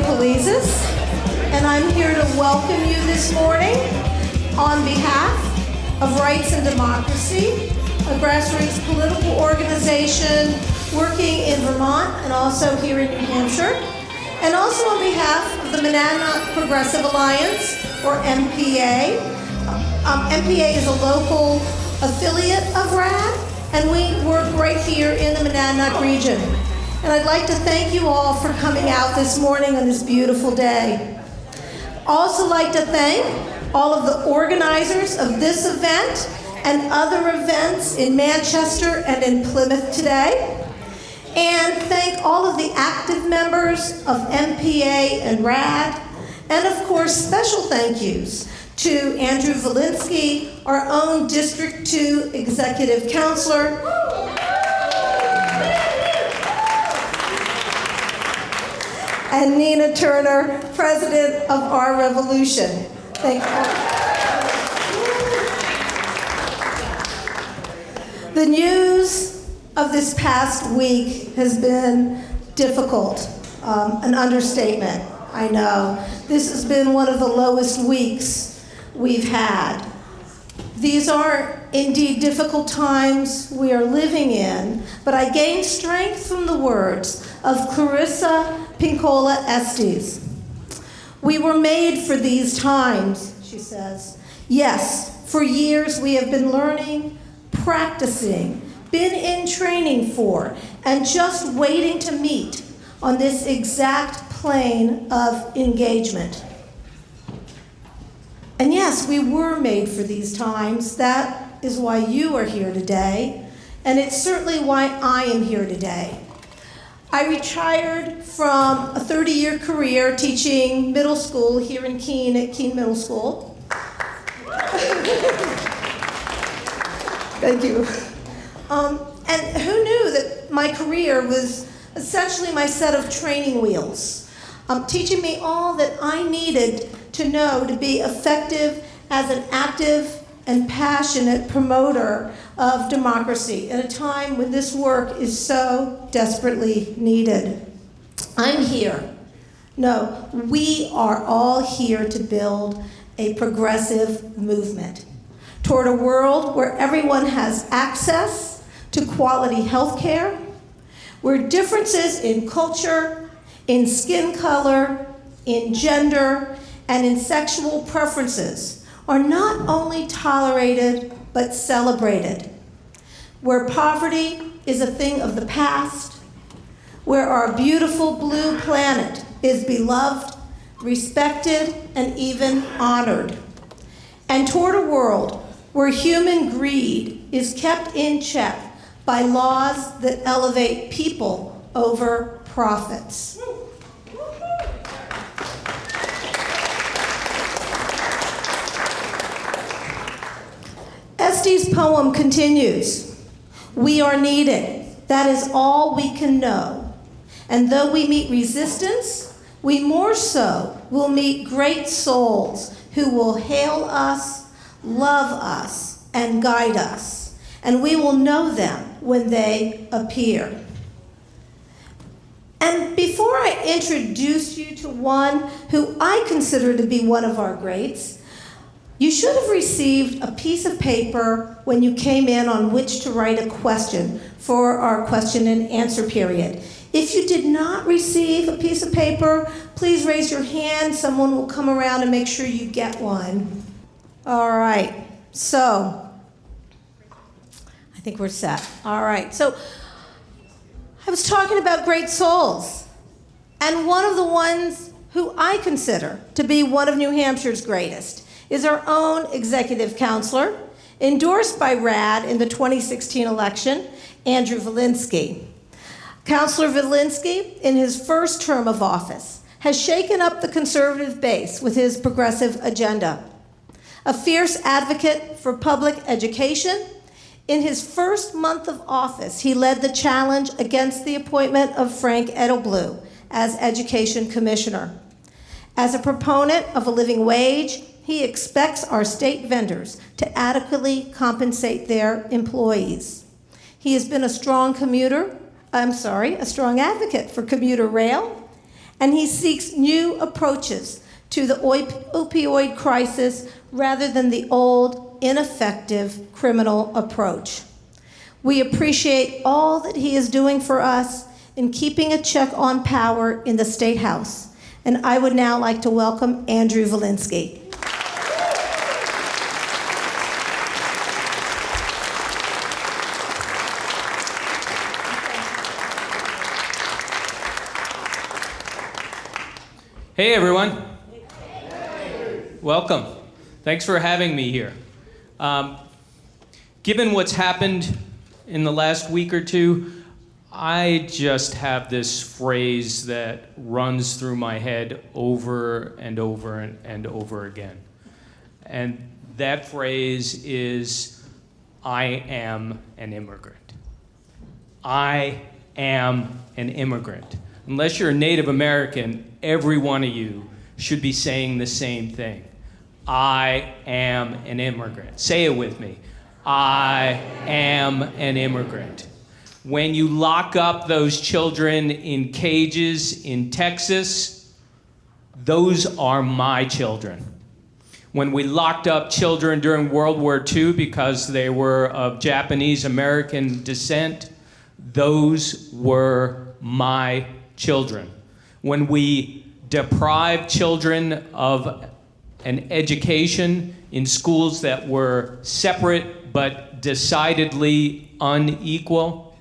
Polisis, and I'm here to welcome you this morning on behalf of Rights and Democracy, a grassroots political organization working in Vermont and also here in New Hampshire, and also on behalf of the Monadnock Progressive Alliance, or MPA. MPA is a local affiliate of RAD, and we work right here in the Monadnock region. And I'd like to thank you all for coming out this morning on this beautiful day. Also like to thank all of the organizers of this event and other events in Manchester and in Plymouth today. And thank all of the active members of MPA and RAD. And of course, special thank yous to Andru Volinsky, our own District 2 Executive Counselor, and Nina Turner, President of Our Revolution. Thank you. The news of this past week has been difficult, an understatement, I know. This has been one of the lowest weeks we've had. These are indeed difficult times we are living in, but I gained strength from the words of Clarissa Pinkola Estes. We were made for these times, she says. Yes, for years we have been learning, practicing, been in training for, and just waiting to meet on this exact plane of engagement. And yes, we were made for these times. That is why you are here today, and it's certainly why I am here today. I retired from a 30-year career teaching middle school here in Keene at Keene Middle School. Thank you. And who knew that my career was essentially my set of training wheels, teaching me all that I needed to know to be effective as an active and passionate promoter of democracy at a time when this work is so desperately needed. I'm here. No, we are all here to build a progressive movement toward a world where everyone has access to quality health care, where differences in culture, in skin color, in gender, and in sexual preferences are not only tolerated, but celebrated, where poverty is a thing of the past, where our beautiful blue planet is beloved, respected, and even honored, and toward a world where human greed is kept in check by laws that elevate people over profits. Estes' poem continues, "We are needed, that is all we can know. And though we meet resistance, we more so will meet great souls who will hail us, love us, and guide us. And we will know them when they appear." And before I introduce you to one who I consider to be one of our greats, you should have received a piece of paper when you came in on which to write a question for our question and answer period. If you did not receive a piece of paper, please raise your hand. Someone will come around and make sure you get one. All right, so I think we're set. All right, so I was talking about great souls, and one of the ones who I consider to be one of New Hampshire's greatest is our own executive counselor, endorsed by RAD in the 2016 election, Andru Volinsky. Councillor Volinsky, in his first term of office, has shaken up the conservative base with his progressive agenda. A fierce advocate for public education, in his first month of office, he led the challenge against the appointment of Frank Edelblu as Education Commissioner. As a proponent of a living wage, he expects our state vendors to adequately compensate their employees. He has been a strong advocate for commuter rail and he seeks new approaches to the opioid crisis rather than the old, ineffective criminal approach. We appreciate all that he is doing for us in keeping a check on power in the State House. And I would now like to welcome Andru Volinsky. Hey everyone. Welcome. Thanks for having me here. Given what's happened in the last week or two, I just have this phrase that runs through my head over and over and over again. And that phrase is, I am an immigrant. I am an immigrant. Unless you're a Native American, every one of you should be saying the same thing. I am an immigrant. Say it with me. I am an immigrant. When you lock up those children in cages in Texas, those are my children. When we locked up children during World War II because they were of Japanese American descent, those were my children. When we deprived children of an education in schools that were separate but decidedly unequal,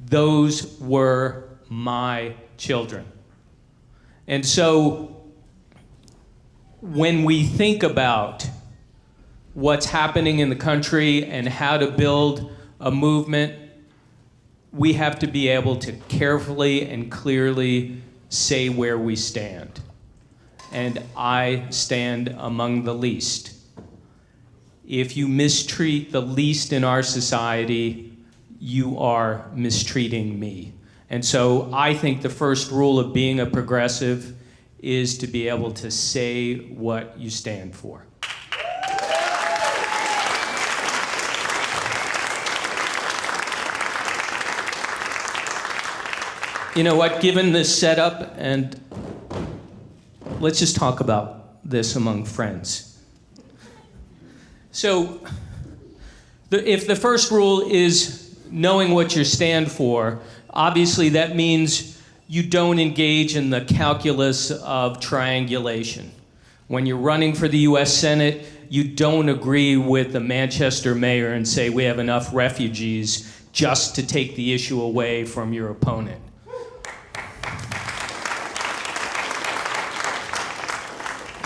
those were my children. And so when we think about what's happening in the country and how to build a movement, we have to be able to carefully and clearly say where we stand. And I stand among the least. If you mistreat the least in our society, you are mistreating me. And so I think the first rule of being a progressive is to be able to say what you stand for. You know what, given this setup, and let's just talk about this among friends. So, if the first rule is knowing what you stand for, obviously that means you don't engage in the calculus of triangulation. When you're running for the US Senate, you don't agree with the Manchester mayor and say we have enough refugees just to take the issue away from your opponent.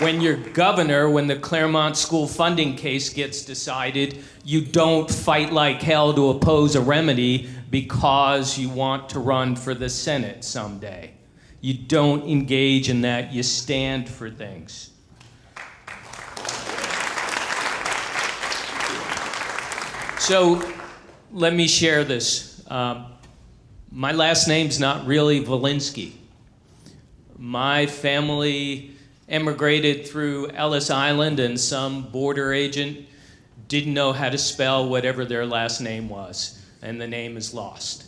When you're governor, when the Claremont school funding case gets decided, you don't fight like hell to oppose a remedy because you want to run for the Senate someday. You don't engage in that, you stand for things. So let me share this. My last name's not really Volinsky. My family emigrated through Ellis Island, and some border agent didn't know how to spell whatever their last name was, and the name is lost.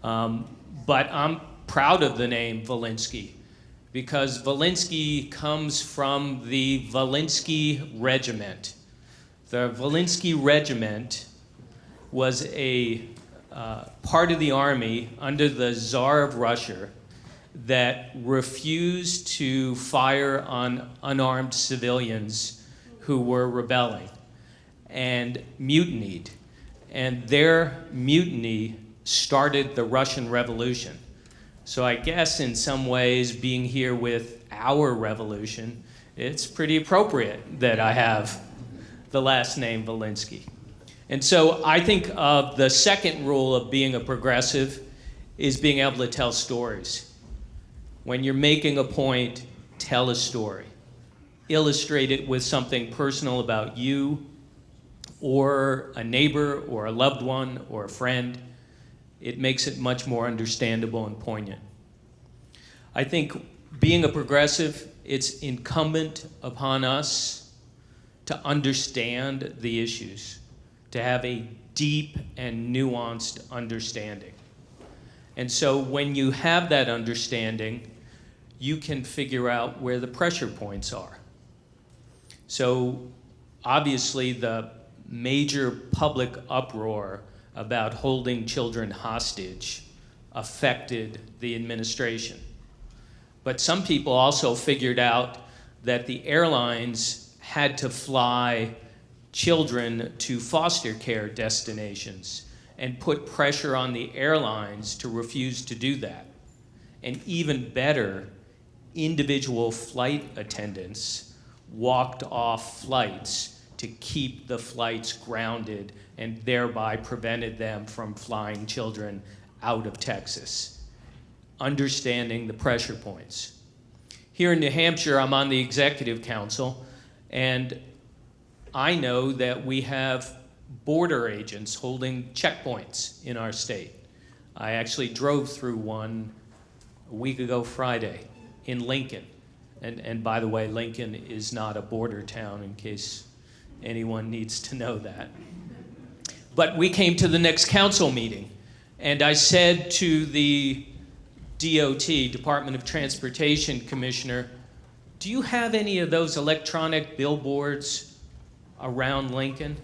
But I'm proud of the name Volinsky, because Volinsky comes from the Volinsky Regiment. The Volinsky Regiment was a part of the army under the Tsar of Russia that refused to fire on unarmed civilians who were rebelling and mutinied. And their mutiny started the Russian Revolution. So I guess in some ways, being here with our revolution, it's pretty appropriate that I have the last name Volinsky. And so I think of the second rule of being a progressive is being able to tell stories. When you're making a point, tell a story. Illustrate it with something personal about you or a neighbor or a loved one or a friend. It makes it much more understandable and poignant. I think being a progressive, it's incumbent upon us to understand the issues, to have a deep and nuanced understanding. And so when you have that understanding, you can figure out where the pressure points are. So obviously the major public uproar about holding children hostage affected the administration. But some people also figured out that the airlines had to fly children to foster care destinations and put pressure on the airlines to refuse to do that. And even better, individual flight attendants walked off flights to keep the flights grounded and thereby prevented them from flying children out of Texas. Understanding the pressure points. Here in New Hampshire, I'm on the executive council, and I know that we have border agents holding checkpoints in our state. I actually drove through one a week ago Friday in Lincoln. And by the way, Lincoln is not a border town, in case anyone needs to know that. But we came to the next council meeting, and I said to the DOT, Department of Transportation Commissioner, do you have any of those electronic billboards around Lincoln?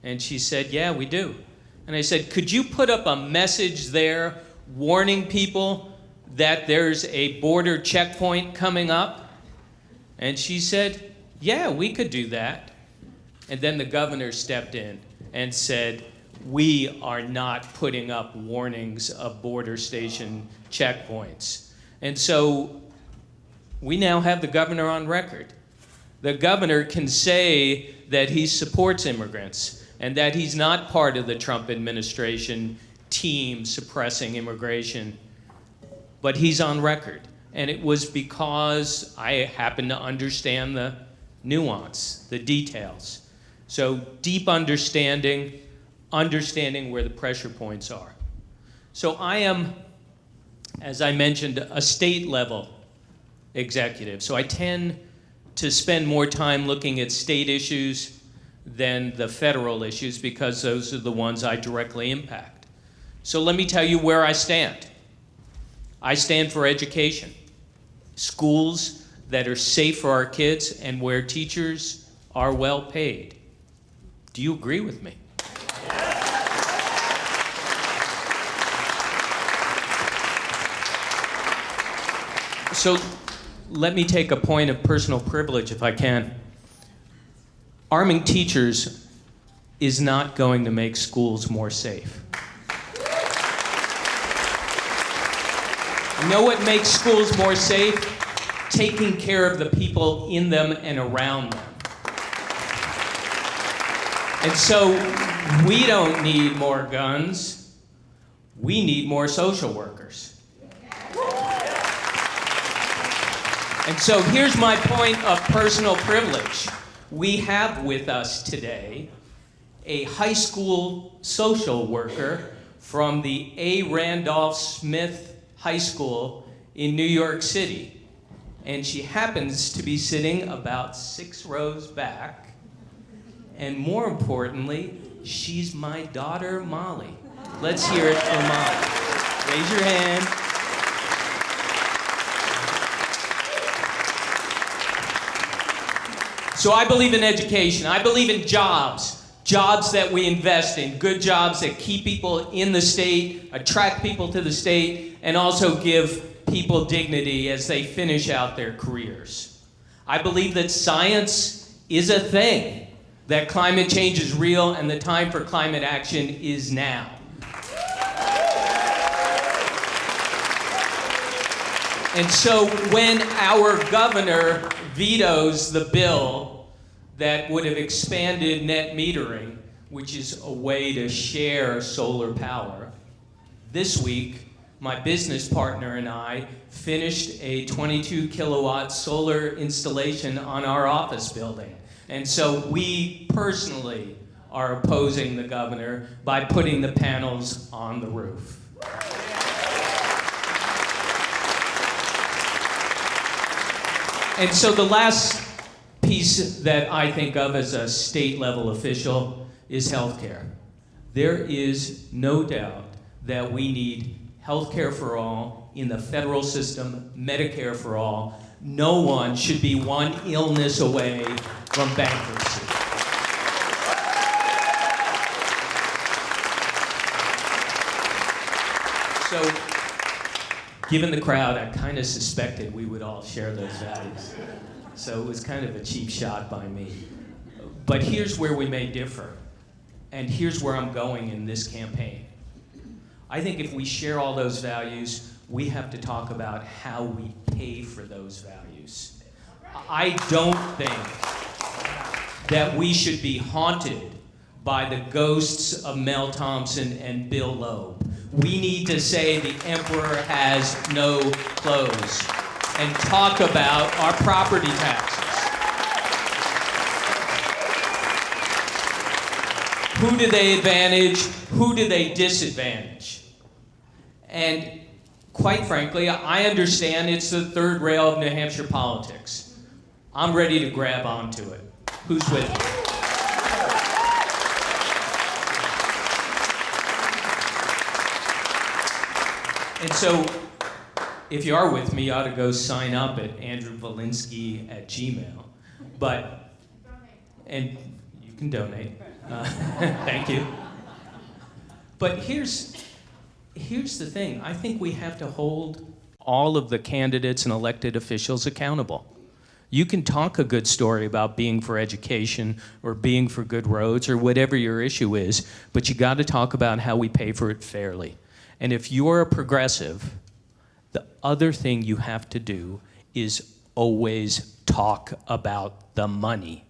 And she said, yeah, we do. And I said, could you put up a message there warning people that there's a border checkpoint coming up? And she said, yeah, we could do that. And then the governor stepped in and said, we are not putting up warnings of border station checkpoints. And so we now have the governor on record. The governor can say that he supports immigrants and that he's not part of the Trump administration team suppressing immigration, but he's on record. And it was because I happen to understand the nuance, the details. So deep understanding where the pressure points are. So I am, as I mentioned, a state level executive. So I tend to spend more time looking at state issues than the federal issues because those are the ones I directly impact. So let me tell you where I stand. I stand for education, schools that are safe for our kids and where teachers are well paid. Do you agree with me? So let me take a point of personal privilege if I can. Arming teachers is not going to make schools more safe. You know what makes schools more safe? Taking care of the people in them and around them. And so we don't need more guns. We need more social workers. And so here's my point of personal privilege. We have with us today a high school social worker from the A. Randolph Smith High School in New York City. And she happens to be sitting about 6 rows back. And more importantly, she's my daughter, Molly. Let's hear it for Molly. Raise your hand. So I believe in education. I believe in jobs. Jobs that we invest in. Good jobs that keep people in the state, attract people to the state, and also give people dignity as they finish out their careers. I believe that science is a thing, that climate change is real, and the time for climate action is now. And so when our governor vetoes the bill that would have expanded net metering, which is a way to share solar power, this week, my business partner and I finished a 22 kilowatt solar installation on our office building. And so we personally are opposing the governor by putting the panels on the roof. And so the last piece that I think of as a state level official is healthcare. There is no doubt that we need healthcare for all, in the federal system, Medicare for all. No one should be one illness away from bankruptcy. So, given the crowd, I kind of suspected we would all share those values. So it was kind of a cheap shot by me. But here's where we may differ. And here's where I'm going in this campaign. I think if we share all those values, we have to talk about how we pay for those values. I don't think that we should be haunted by the ghosts of Mel Thompson and Bill Loeb. We need to say the emperor has no clothes and talk about our property taxes. Who do they advantage? Who do they disadvantage? And quite frankly, I understand it's the third rail of New Hampshire politics. I'm ready to grab onto it. Who's with me? And so, if you are with me, you ought to go sign up at Volinsky at Gmail. And you can donate. Thank you. But here's the thing. I think we have to hold all of the candidates and elected officials accountable. You can talk a good story about being for education or being for good roads or whatever your issue is, but you got to talk about how we pay for it fairly. And if you're a progressive, the other thing you have to do is always talk about the money,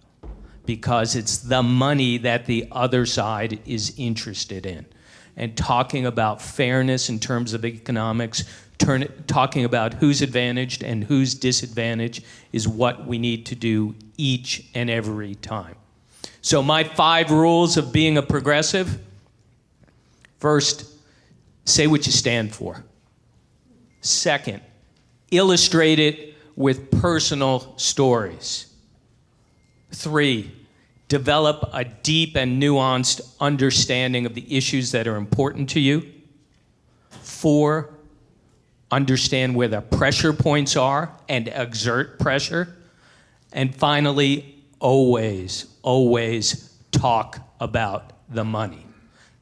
because it's the money that the other side is interested in. And talking about fairness in terms of economics, talking about who's advantaged and who's disadvantaged is what we need to do each and every time. So my 5 rules of being a progressive: first, say what you stand for. Second, illustrate it with personal stories. 3, develop a deep and nuanced understanding of the issues that are important to you. 4, understand where the pressure points are and exert pressure. And finally, always, always talk about the money.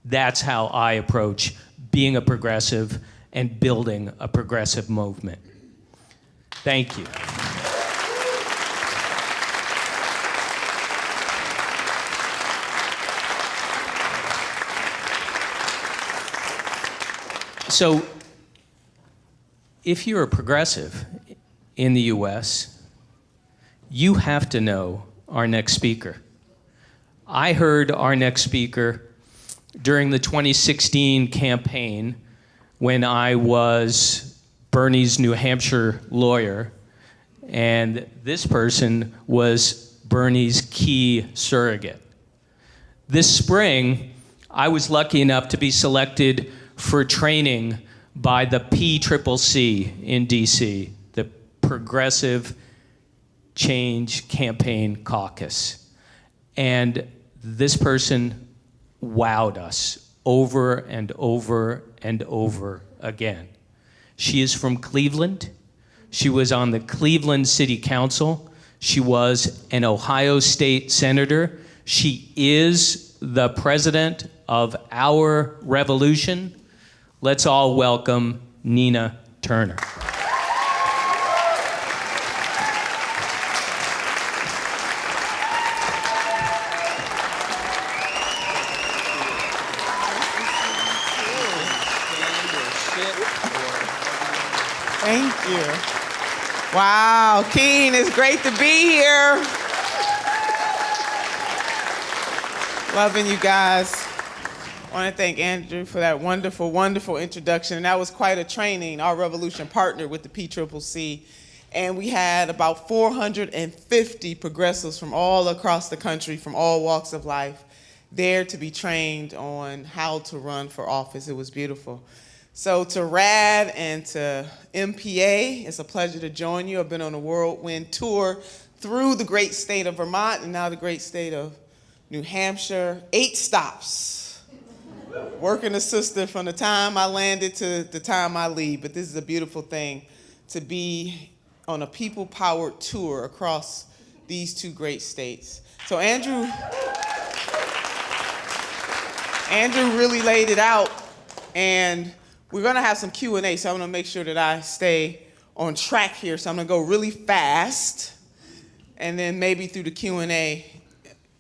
That's how I approach being a progressive and building a progressive movement. Thank you. So, if you're a progressive in the US, you have to know our next speaker. I heard our next speaker during the 2016 campaign when I was Bernie's New Hampshire lawyer, and this person was Bernie's key surrogate. This spring, I was lucky enough to be selected for training by the PCCC in DC, the Progressive Change Campaign Caucus. And this person wowed us over and over and over again. She is from Cleveland. She was on the Cleveland City Council. She was an Ohio State Senator. She is the president of Our Revolution. Let's all welcome Nina Turner. Thank you. Wow, Keene, it's great to be here. Loving you guys. I want to thank Andru for that wonderful, wonderful introduction. And that was quite a training. Our Revolution partnered with the PCCC. And we had about 450 progressives from all across the country, from all walks of life, there to be trained on how to run for office. It was beautiful. So to RAD and to MPA, it's a pleasure to join you. I've been on a whirlwind tour through the great state of Vermont and now the great state of New Hampshire. 8 stops. working assistant from the time I landed to the time I leave. But this is a beautiful thing to be on a people-powered tour across these two great states. So Andru really laid it out, and we're gonna have some Q&A, so I'm gonna make sure that I stay on track here. So I'm gonna go really fast, and then maybe through the Q&A,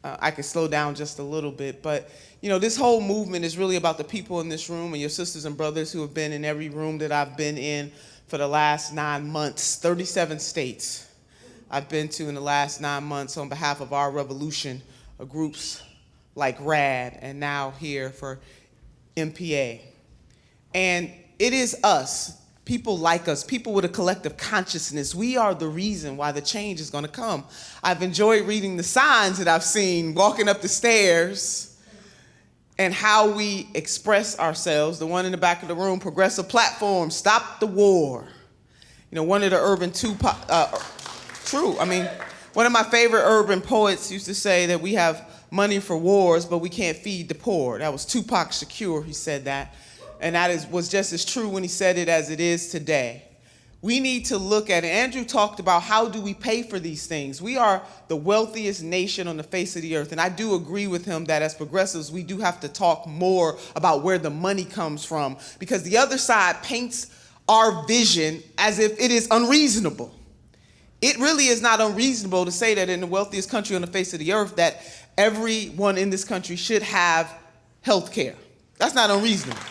I can slow down just a little bit. But you know, this whole movement is really about the people in this room and your sisters and brothers who have been in every room that I've been in for the last 9 months. 37 states I've been to in the last 9 months on behalf of our revolution, groups like RAD, and now here for MPA. And it is us, people like us, people with a collective consciousness. We are the reason why the change is gonna come. I've enjoyed reading the signs that I've seen walking up the stairs and how we express ourselves. The one in the back of the room, progressive platform, stop the war. You know, one of the urban true, I mean, one of my favorite urban poets used to say that we have money for wars, but we can't feed the poor. That was Tupac Shakur, he said that. And that was just as true when he said it as it is today. We need to look at it. Andru talked about how do we pay for these things. We are the wealthiest nation on the face of the earth. And I do agree with him that as progressives, we do have to talk more about where the money comes from, because the other side paints our vision as if it is unreasonable. It really is not unreasonable to say that in the wealthiest country on the face of the earth that everyone in this country should have health care. That's not unreasonable.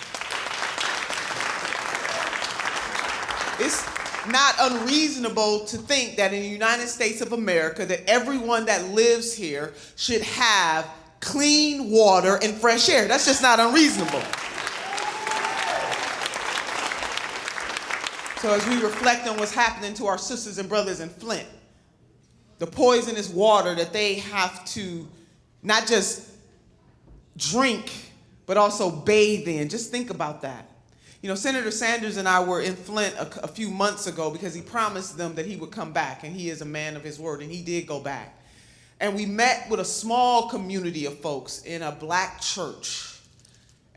It's not unreasonable to think that in the United States of America that everyone that lives here should have clean water and fresh air. That's just not unreasonable. So as we reflect on what's happening to our sisters and brothers in Flint, the poisonous water that they have to not just drink, but also bathe in, just think about that. You know, Senator Sanders and I were in Flint a few months ago because he promised them that he would come back, and he is a man of his word, and he did go back. And we met with a small community of folks in a black church.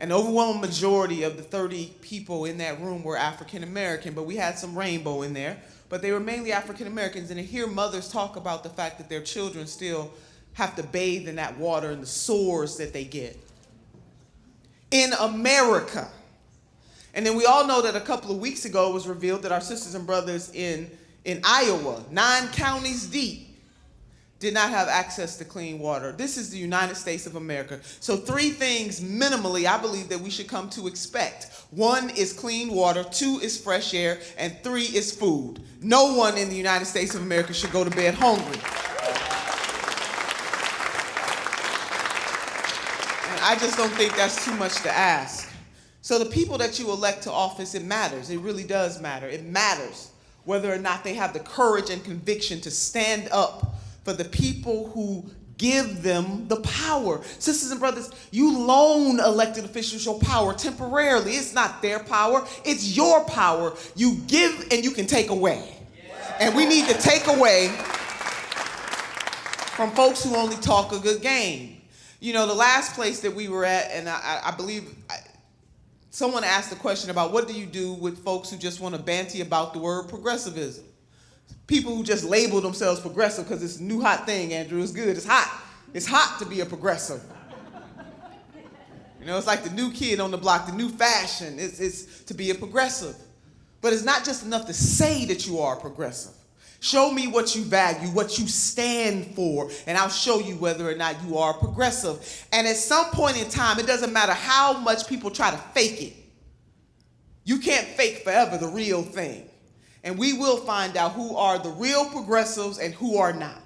An overwhelming majority of the 30 people in that room were African American, but we had some rainbow in there. But they were mainly African Americans, and to hear mothers talk about the fact that their children still have to bathe in that water and the sores that they get. In America. And then we all know that a couple of weeks ago it was revealed that our sisters and brothers in Iowa, 9 counties deep, did not have access to clean water. This is the United States of America. So 3 things minimally I believe that we should come to expect. 1 is clean water, 2 is fresh air, and 3 is food. No one in the United States of America should go to bed hungry. And I just don't think that's too much to ask. So the people that you elect to office, it matters. It really does matter. It matters whether or not they have the courage and conviction to stand up for the people who give them the power. Sisters and brothers, you loan elected officials your power temporarily. It's not their power, it's your power. You give and you can take away. And we need to take away from folks who only talk a good game. You know, the last place that we were at, and I believe someone asked a question about what do you do with folks who just want to banty about the word progressivism? People who just label themselves progressive because it's a new hot thing, Andru. It's good. It's hot. It's hot to be a progressive. You know, it's like the new kid on the block, the new fashion. It's to be a progressive. But it's not just enough to say that you are a progressive. Show me what you value, what you stand for, and I'll show you whether or not you are a progressive. And at some point in time, it doesn't matter how much people try to fake it. You can't fake forever the real thing. And we will find out who are the real progressives and who are not.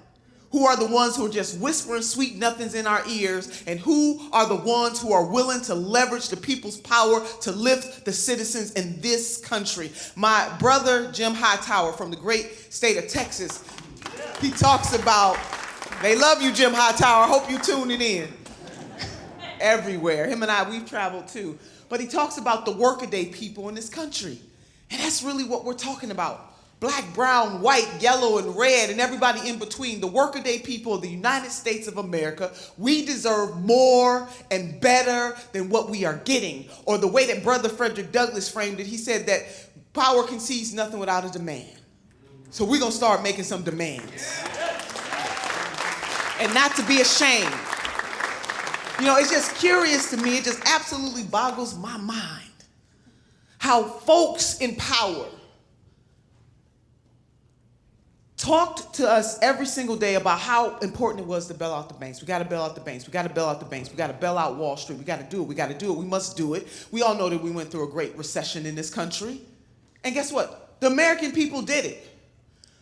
Who are the ones who are just whispering sweet nothings in our ears, and who are the ones who are willing to leverage the people's power to lift the citizens in this country. My brother, Jim Hightower from the great state of Texas, he talks about, they love you, Jim Hightower. I hope you tuning in. Everywhere. Him and I, we've traveled too. But he talks about the workaday people in this country. And that's really what we're talking about. black, brown, white, yellow, and red, and everybody in between, the workaday people of the United States of America, we deserve more and better than what we are getting. Or the way that Brother Frederick Douglass framed it, he said that power concedes nothing without a demand. So we're going to start making some demands. And not to be ashamed. You know, it's just curious to me, it just absolutely boggles my mind how folks in power talked to us every single day about how important it was to bail out the banks. We got to bail out the banks. We got to bail out the banks. We got to bail out Wall Street. We got to do it. We got to do it. We must do it. We all know that we went through a great recession in this country. And guess what? The American people did it.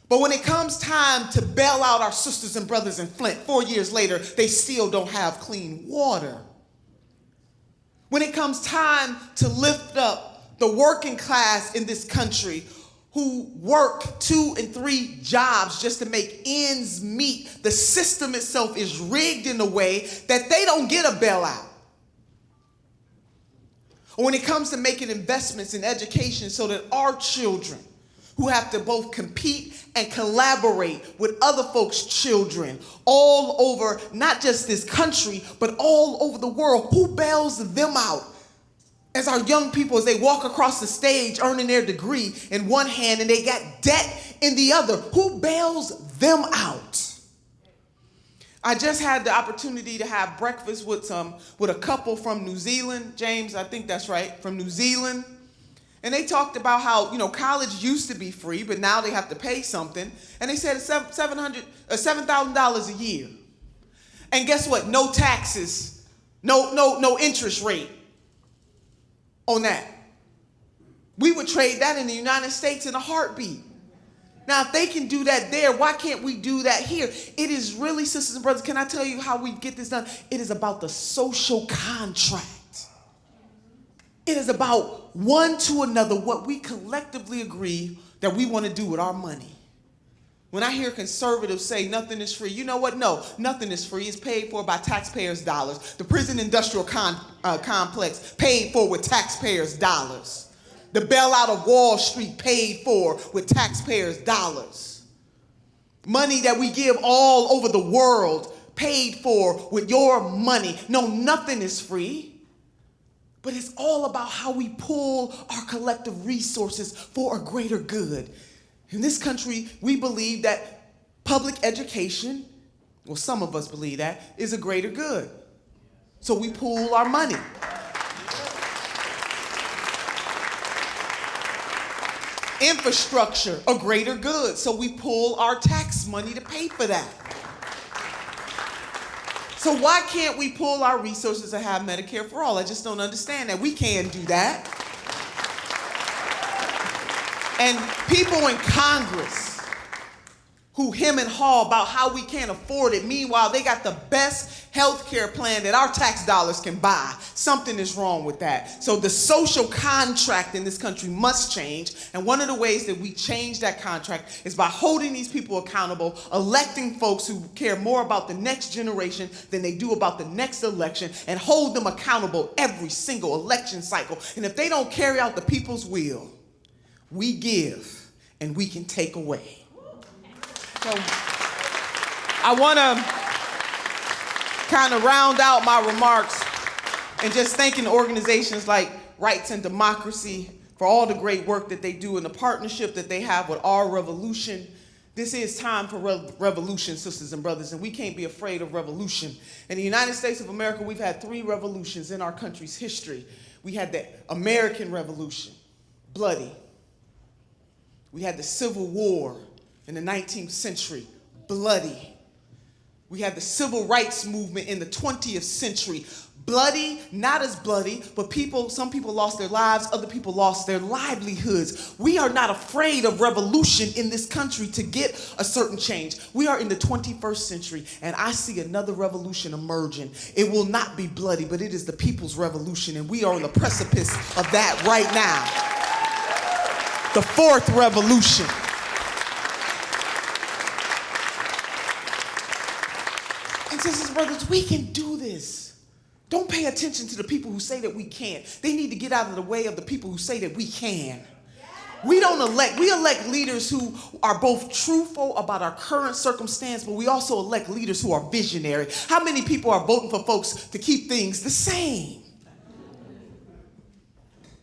But when it comes time to bail out our sisters and brothers in Flint, 4 years later, they still don't have clean water. When it comes time to lift up the working class in this country who work 2 and 3 jobs just to make ends meet, the system itself is rigged in a way that they don't get a bailout. Or when it comes to making investments in education so that our children, who have to both compete and collaborate with other folks' children all over, not just this country, but all over the world, who bails them out? As our young people, as they walk across the stage earning their degree in one hand and they got debt in the other, who bails them out? I just had the opportunity to have breakfast with a couple from New Zealand. James, I think that's right, from New Zealand. And they talked about how, you know, college used to be free, but now they have to pay something. And they said it's $7,000 a year. And guess what? No taxes, no interest rate on that. We would trade that in the United States in a heartbeat. Now, if they can do that there, why can't we do that here? It is really, sisters and brothers, can I tell you how we get this done? It is about the social contract. It is about one to another, what we collectively agree that we want to do with our money. When I hear conservatives say nothing is free, you know what? No, nothing is free. It's paid for by taxpayers' dollars. The prison industrial complex paid for with taxpayers' dollars. The bailout of Wall Street paid for with taxpayers' dollars. Money that we give all over the world paid for with your money. No, nothing is free. But it's all about how we pull our collective resources for a greater good. In this country, we believe that public education, well, some of us believe that, is a greater good. So we pool our money. Infrastructure, a greater good. So we pull our tax money to pay for that. So why can't we pull our resources to have Medicare for all? I just don't understand that. We can do that. And people in Congress who hem and haw about how we can't afford it, meanwhile, they got the best health care plan that our tax dollars can buy. Something is wrong with that. So the social contract in this country must change. And one of the ways that we change that contract is by holding these people accountable, electing folks who care more about the next generation than they do about the next election, and hold them accountable every single election cycle. And if they don't carry out the people's will, we give and we can take away. So I want to kind of round out my remarks and just thanking organizations like Rights and Democracy for all the great work that they do and the partnership that they have with our revolution. This is time for revolution, sisters and brothers, and we can't be afraid of revolution. In the United States of America, we've had 3 revolutions in our country's history. We had the American Revolution, bloody. We had the Civil War in the 19th century, bloody. We had the Civil Rights Movement in the 20th century, bloody, not as bloody, but some people lost their lives, other people lost their livelihoods. We are not afraid of revolution in this country to get a certain change. We are in the 21st century, and I see another revolution emerging. It will not be bloody, but it is the people's revolution, and we are on the precipice of that right now. The 4th revolution. And sisters and brothers, we can do this. Don't pay attention to the people who say that we can't. They need to get out of the way of the people who say that we can. We elect leaders who are both truthful about our current circumstance, but we also elect leaders who are visionary. How many people are voting for folks to keep things the same?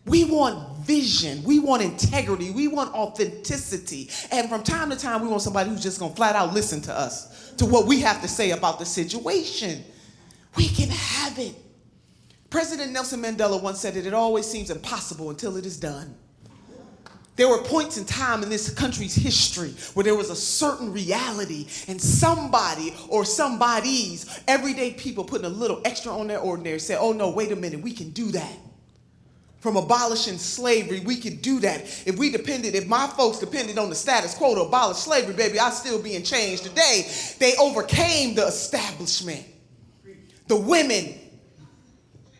We want vision, we want integrity, we want authenticity. And from time to time, we want somebody who's just gonna flat out listen to us, to what we have to say about the situation. We can have it. President Nelson Mandela once said it always seems impossible until it is done. There were points in time in this country's history where there was a certain reality and somebody or somebodies, everyday people putting a little extra on their ordinary, said, oh no, wait a minute, we can do that. From abolishing slavery, we could do that. If my folks depended on the status quo to abolish slavery, baby, I'd still be in chains today. They overcame the establishment. The women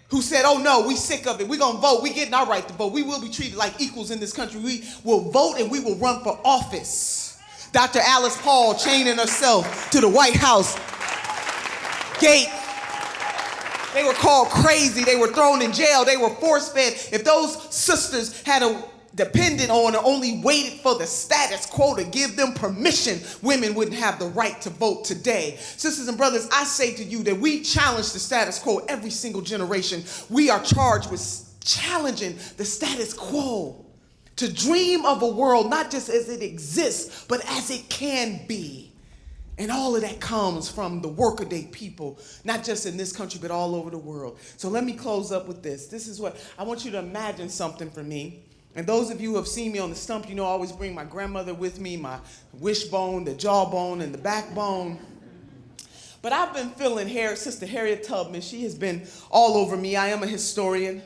who said, oh no, we sick of it. We're going to vote. We're getting our right to vote. We will be treated like equals in this country. We will vote and we will run for office. Dr. Alice Paul chaining herself to the White House gate. They were called crazy. They were thrown in jail. They were force-fed. If those sisters had depended on or only waited for the status quo to give them permission, women wouldn't have the right to vote today. Sisters and brothers, I say to you that we challenge the status quo every single generation. We are charged with challenging the status quo, to dream of a world not just as it exists, but as it can be. And all of that comes from the workaday people, not just in this country, but all over the world. So let me close up with this. This is what I want you to imagine something for me. And those of you who have seen me on the stump, you know I always bring my grandmother with me, my wishbone, the jawbone, and the backbone. But I've been feeling Sister Harriet Tubman. She has been all over me. I am a historian.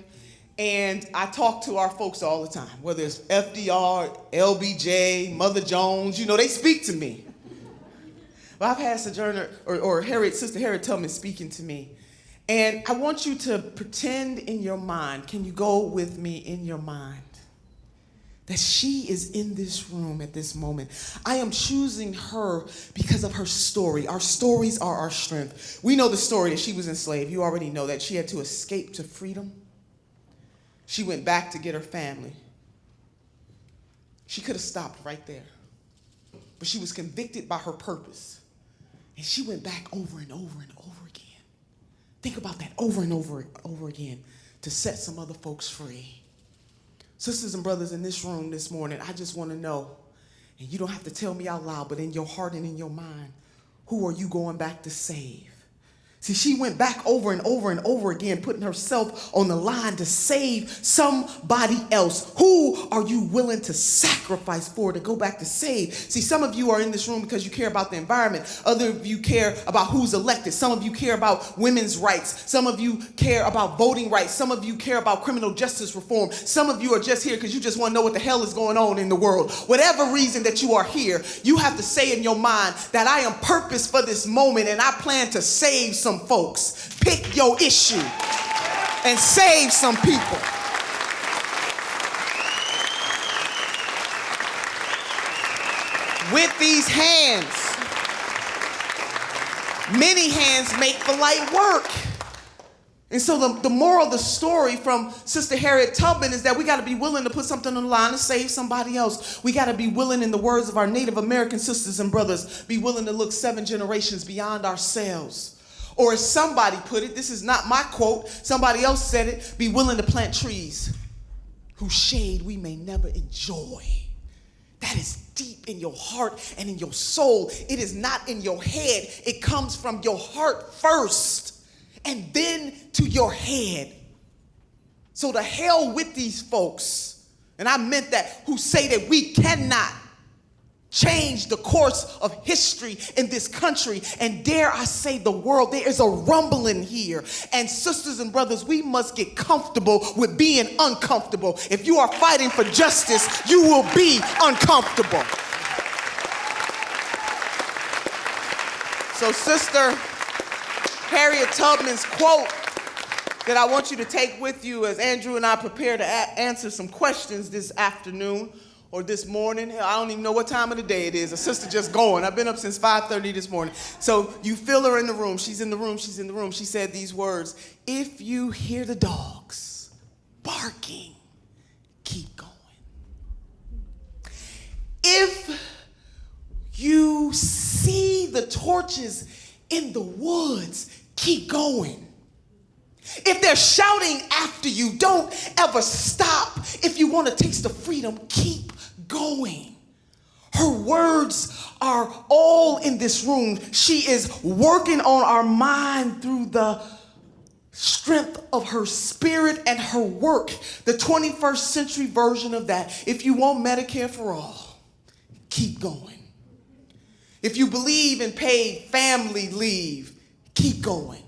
And I talk to our folks all the time, whether it's FDR, LBJ, Mother Jones, you know, they speak to me. Well, I've had Sojourner or Sister Harriet Tubman speaking to me. And I want you to pretend in your mind, can you go with me in your mind, that she is in this room at this moment. I am choosing her because of her story. Our stories are our strength. We know the story that she was enslaved. You already know that. She had to escape to freedom. She went back to get her family. She could have stopped right there. But she was convicted by her purpose. And she went back over and over and over again. Think about that, over and over and over again, to set some other folks free. Sisters and brothers in this room this morning, I just want to know, and you don't have to tell me out loud, but in your heart and in your mind, who are you going back to save? See, she went back over and over and over again, putting herself on the line to save somebody else. Who are you willing to sacrifice for to go back to save? See, some of you are in this room because you care about the environment. Other of you care about who's elected. Some of you care about women's rights. Some of you care about voting rights. Some of you care about criminal justice reform. Some of you are just here because you just want to know what the hell is going on in the world. Whatever reason that you are here, you have to say in your mind that I am purposed for this moment and I plan to save some folks. Pick your issue and save some people. With these hands, many hands make the light work. And so the moral of the story from Sister Harriet Tubman is that we got to be willing to put something on the line to save somebody else. We got to be willing, in the words of our Native American sisters and brothers, be willing to look 7 generations beyond ourselves. Or as somebody put it, this is not my quote, somebody else said it, be willing to plant trees whose shade we may never enjoy. That is deep in your heart and in your soul. It is not in your head. It comes from your heart first and then to your head. So to hell with these folks, and I meant that, who say that we cannot change the course of history in this country, and dare I say the world. There is a rumbling here, and sisters and brothers, we must get comfortable with being uncomfortable. If you are fighting for justice, you will be uncomfortable. So Sister Harriet Tubman's quote that I want you to take with you as Andru and I prepare to answer some questions this afternoon or this morning. I don't even know what time of the day it is. A sister just going. I've been up since 5:30 this morning. So you feel her in the room. She's in the room. She's in the room. She said these words: if you hear the dogs barking, keep going. if you see the torches in the woods, keep going. If they're shouting after you, don't ever stop. If you want to taste the freedom, keep going. Her words are all in this room. She is working on our mind through the strength of her spirit and her work. The 21st century version of that. If you want Medicare for all, keep going. If you believe in paid family leave, keep going.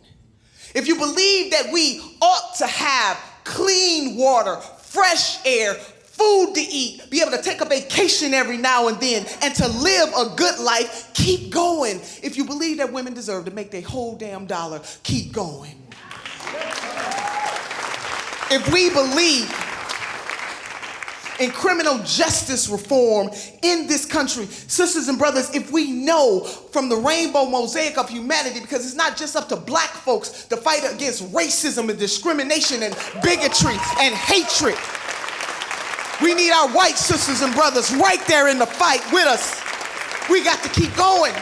If you believe that we ought to have clean water, fresh air, food to eat, be able to take a vacation every now and then, and to live a good life, keep going. If you believe that women deserve to make their whole damn dollar, keep going. If we believe in criminal justice reform in this country, sisters and brothers, if we know from the rainbow mosaic of humanity, because it's not just up to black folks to fight against racism and discrimination and bigotry and hatred. We need our white sisters and brothers right there in the fight with us. We got to keep going.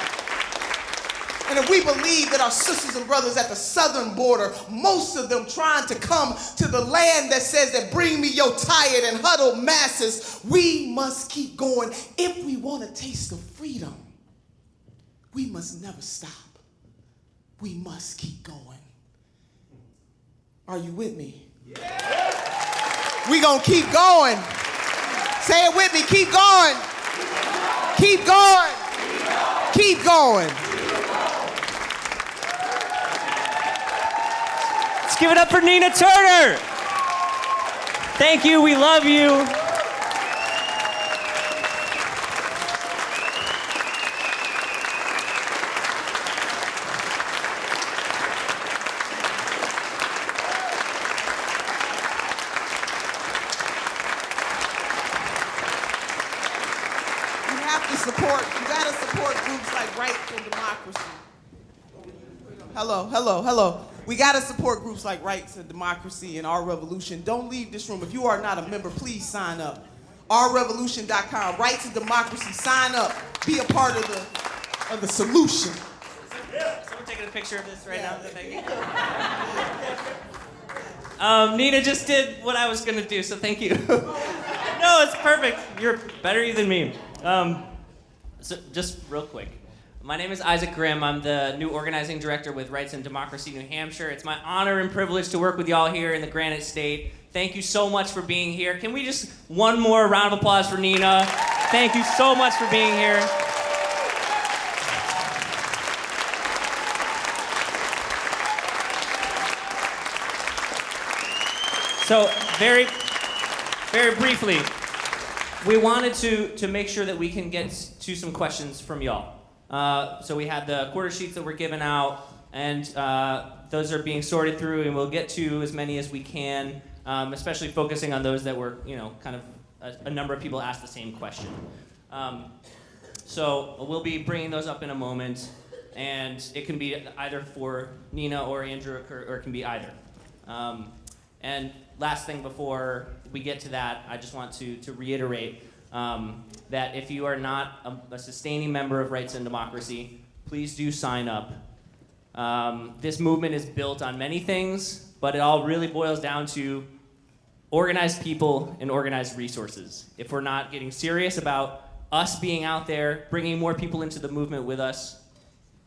And if we believe that our sisters and brothers at the southern border, most of them trying to come to the land that says that bring me your tired and huddled masses, we must keep going. If we want to taste of freedom, we must never stop. We must keep going. Are you with me? Yeah. We gonna keep going. Say it with me, keep going. Keep going. Keep going. Let's give it up for Nina Turner. Thank you, we love you. You gotta support groups like Rights and Democracy. Hello. We gotta support groups like Rights and Democracy and Our Revolution. Don't leave this room. If you are not a member, please sign up. OurRevolution.com, Rights and Democracy, sign up. Be a part of the solution. Someone taking a picture of this right now. Nina just did what I was gonna do, so thank you. No, it's perfect. You're better than me. So just real quick. My name is Isaac Grimm. I'm the new organizing director with Rights and Democracy New Hampshire. It's my honor and privilege to work with y'all here in the Granite State. Thank you so much for being here. Can we just one more round of applause for Nina? Thank you so much for being here. So very briefly, we wanted to make sure that we can get to some questions from y'all. So we had the quarter sheets that were given out, and those are being sorted through, and we'll get to as many as we can, especially focusing on those that were, kind of a number of people asked the same question. So we'll be bringing those up in a moment, and it can be either for Nina or Andrew, or it can be either. And last thing before we get to that, I just want to reiterate that if you are not a sustaining member of Rights and Democracy, please do sign up. This movement is built on many things, but it all really boils down to organized people and organized resources. If we're not getting serious about us being out there, bringing more people into the movement with us,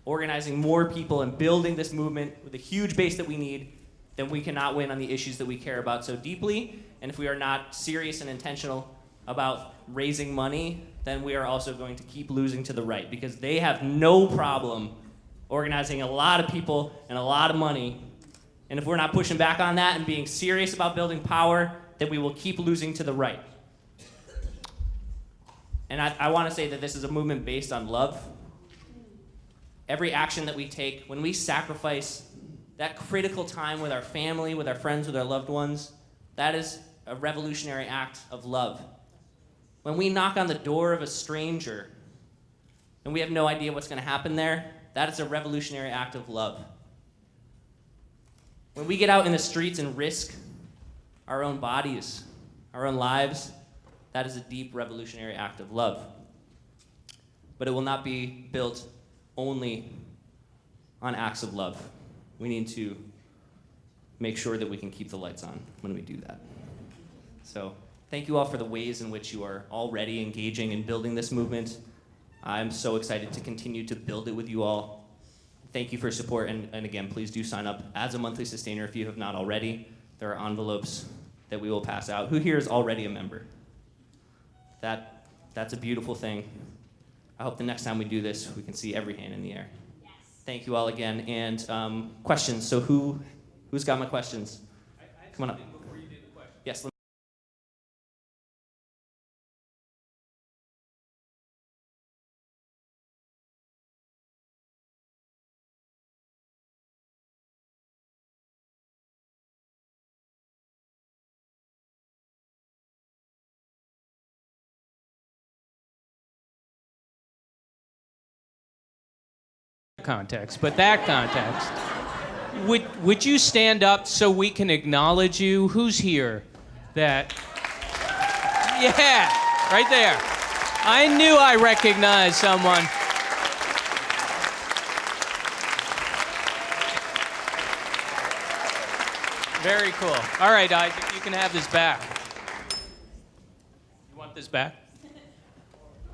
organizing more people and building this movement with a huge base that we need, then we cannot win on the issues that we care about so deeply. And if we are not serious and intentional about raising money, then we are also going to keep losing to the right, because they have no problem organizing a lot of people and a lot of money. And if we're not pushing back on that and being serious about building power, then we will keep losing to the right. And I want to say that this is a movement based on love. Every action that we take, when we sacrifice that critical time with our family, with our friends, with our loved ones, that is a revolutionary act of love. When we knock on the door of a stranger and we have no idea what's going to happen there, that is a revolutionary act of love. When we get out in the streets and risk our own bodies, our own lives, that is a deep revolutionary act of love. but it will not be built only on acts of love. We need to make sure that we can keep the lights on when we do that. So thank you all for the ways in which you are already engaging in building this movement. I'm so excited to continue to build it with you all. Thank you for your support, and again, please do sign up as a monthly sustainer if you have not already. There are envelopes that we will pass out. Who here is already a member? That's a beautiful thing. I hope the next time we do this, we can see every hand in the air. Yes. Thank you all again. And questions. So who's got my questions? Come on up. Before you do the question. Yes. Context, but that context. Would you stand up so we can acknowledge you? Who's here? That. Yeah, right there. I knew I recognized someone. Very cool. All right, Isaac, you can have this back. You want this back?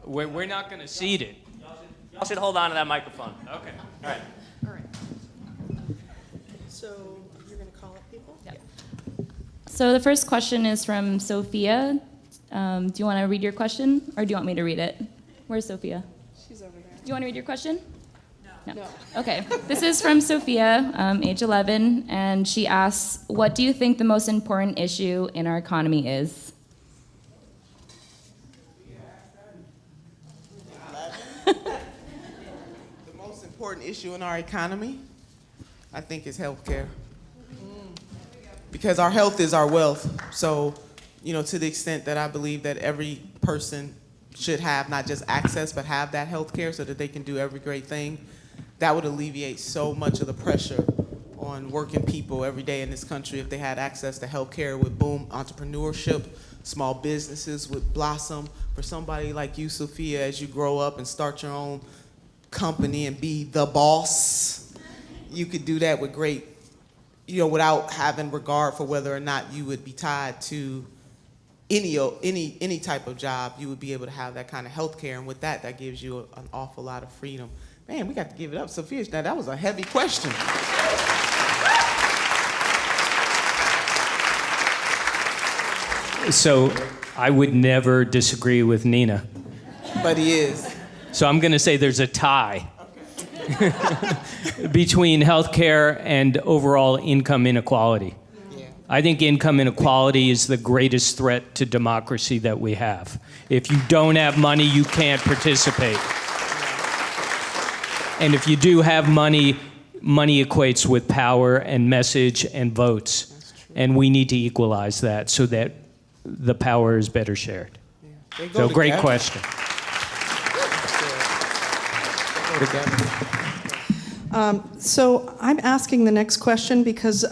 We're not going to seed it. Y'all should hold on to that microphone. Okay. All right. All right. So you're going to call up people? Yep. So the first question is from Sophia. Do you want to read your question, or do you want me to read it? Where's Sophia? She's over there. Do you want to read your question? No. Okay. This is from Sophia, age 11, and she asks, what do you think the most important issue in our economy is? The most important issue in our economy, I think, is healthcare. Because our health is our wealth. So, to the extent that I believe that every person should have not just access, but have that healthcare so that they can do every great thing, that would alleviate so much of the pressure on working people every day in this country. If they had access to healthcare, would boom entrepreneurship, small businesses would blossom. For somebody like you, Sophia, as you grow up and start your own company and be the boss, you could do that with great, without having regard for whether or not you would be tied to any type of job. You would be able to have that kind of health care, and with that gives you an awful lot of freedom. Man, we got to give it up, Sophia. Now, that was a heavy question. So I would never disagree with Nina. But he is. So I'm going to say there's a tie between healthcare and overall income inequality. Yeah. I think income inequality is the greatest threat to democracy that we have. If you don't have money, you can't participate. And if you do have money, money equates with power and message and votes. And we need to equalize that so that the power is better shared. Yeah. So great question. So I'm asking the next question because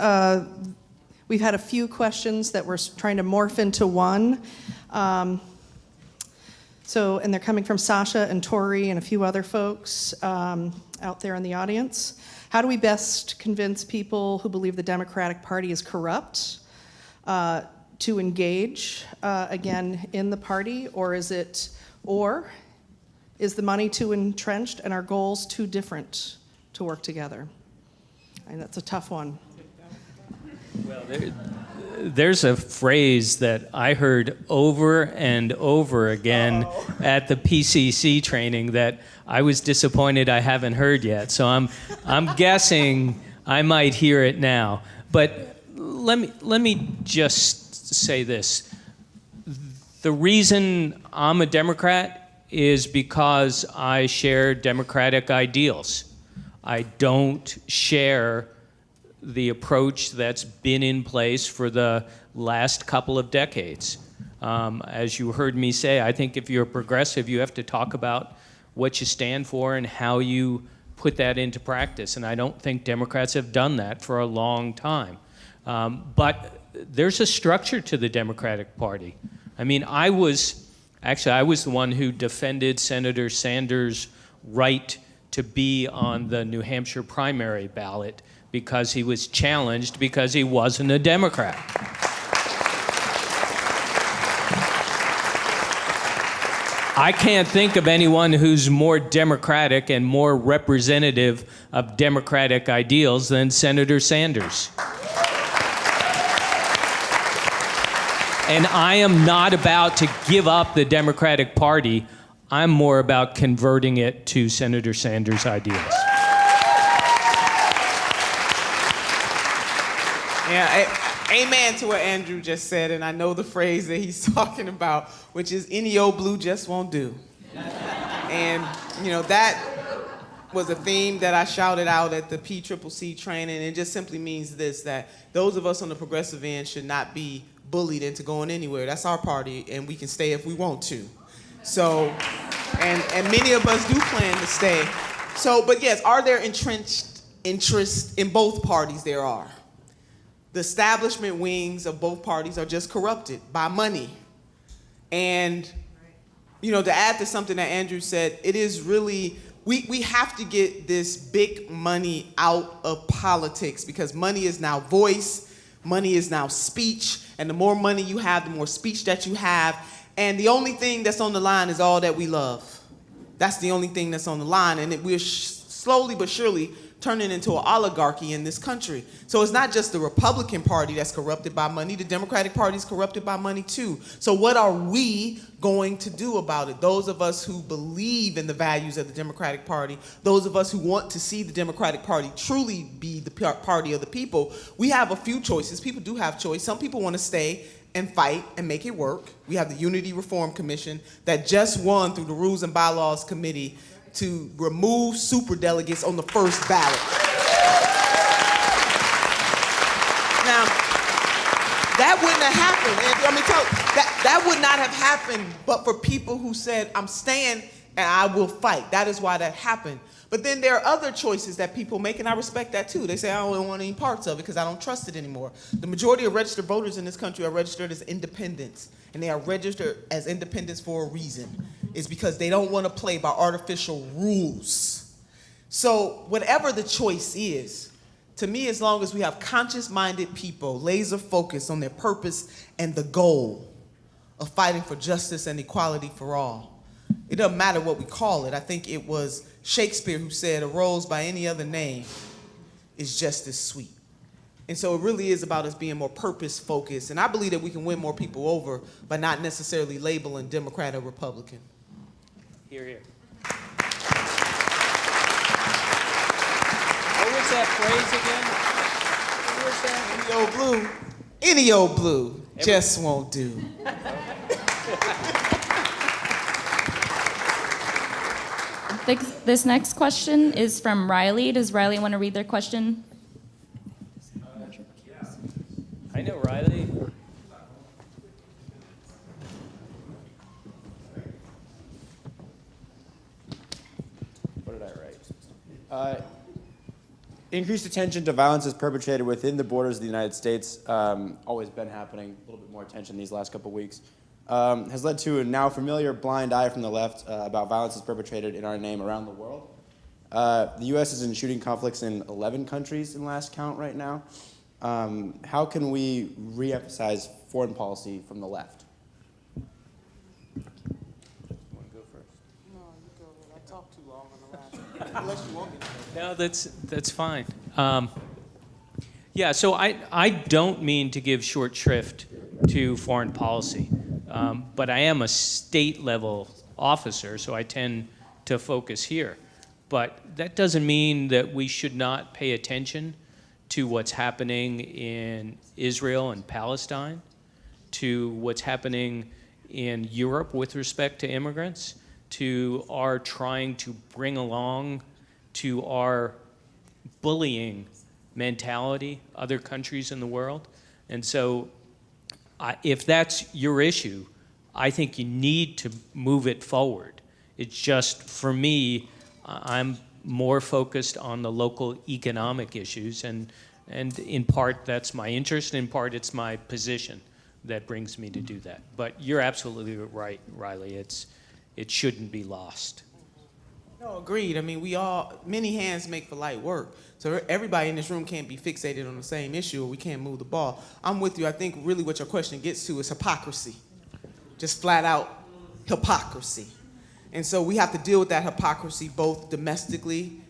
we've had a few questions that we're trying to morph into one. And they're coming from Sasha and Tori and a few other folks out there in the audience. How do we best convince people who believe the Democratic Party is corrupt to engage again in the party, or is the money too entrenched and our goals too different to work together? And that's a tough one. Well, there's a phrase that I heard over and over again at the PCC training that I was disappointed I haven't heard yet. So I'm guessing I might hear it now. But let me just say this. The reason I'm a Democrat is because I share democratic ideals. I don't share the approach that's been in place for the last couple of decades. As you heard me say, I think if you're progressive, you have to talk about what you stand for and how you put that into practice. And I don't think Democrats have done that for a long time. But there's a structure to the Democratic Party. I mean, I was Actually, I was the one who defended Senator Sanders' right to be on the New Hampshire primary ballot because he was challenged because he wasn't a Democrat. I can't think of anyone who's more democratic and more representative of democratic ideals than Senator Sanders. And I am not about to give up the Democratic Party. I'm more about converting it to Senator Sanders' ideals. Yeah, amen to what Andru just said, and I know the phrase that he's talking about, which is any old blue just won't do. And, that was a theme that I shouted out at the PCCC training, and it just simply means this, that those of us on the progressive end should not be bullied into going anywhere. That's our party, and we can stay if we want to. So, and many of us do plan to stay. So, but yes, are there entrenched interests in both parties? There are. The establishment wings of both parties are just corrupted by money. And, to add to something that Andru said, it is really, we have to get this big money out of politics because money is now voice, money is now speech, and the more money you have, the more speech that you have. And the only thing that's on the line is all that we love. That's the only thing that's on the line. And we're slowly but surely turning into an oligarchy in this country. So it's not just the Republican Party that's corrupted by money. The Democratic Party is corrupted by money too. So what are we going to do about it? Those of us who believe in the values of the Democratic Party, those of us who want to see the Democratic Party truly be the party of the people, we have a few choices. People do have choice. Some people want to stay and fight and make it work. We have the Unity Reform Commission that just won through the Rules and Bylaws Committee to remove superdelegates on the first ballot. Now, that wouldn't have happened. That would not have happened but for people who said, I'm staying and I will fight. That is why that happened. But then there are other choices that people make, and I respect that too. They say, I don't want any parts of it because I don't trust it anymore. The majority of registered voters in this country are registered as independents, and they are registered as independents for a reason. It's because they don't want to play by artificial rules. So whatever the choice is, to me, as long as we have conscious-minded people, laser focused on their purpose and the goal of fighting for justice and equality for all, it doesn't matter what we call it. I think it was Shakespeare who said, a rose by any other name is just as sweet. And so it really is about us being more purpose-focused. And I believe that we can win more people over by not necessarily labeling Democrat or Republican. Hear, hear. What was that phrase again? What was that? Any old blue just won't do. This next question is from Riley. Does Riley want to read their question? I know Riley. What did I write? Increased attention to violence is perpetrated within the borders of the United States, always been happening, a little bit more attention these last couple weeks, has led to a now familiar blind eye from the left about violence is perpetrated in our name around the world. The U.S. is in shooting conflicts in 11 countries in last count right now. How can we re-emphasize foreign policy from the left? No, you go. I talked too long on the last one. Unless you want me to. No, that's fine. Yeah, so I don't mean to give short shrift to foreign policy, but I am a state-level officer, so I tend to focus here. But that doesn't mean that we should not pay attention to what's happening in Israel and Palestine, to what's happening in Europe with respect to immigrants, to our trying to bring along to our bullying mentality other countries in the world. And so if that's your issue, I think you need to move it forward. It's just, for me, I'm more focused on the local economic issues, and in part that's my interest, in part it's my position. that brings me to do that. But you're absolutely right, Riley. It shouldn't be lost. No, agreed. I mean, many hands make for light work. So everybody in this room can't be fixated on the same issue, or we can't move the ball. I'm with you. I think really what your question gets to is hypocrisy. Just flat out hypocrisy. And so we have to deal with that hypocrisy both domestically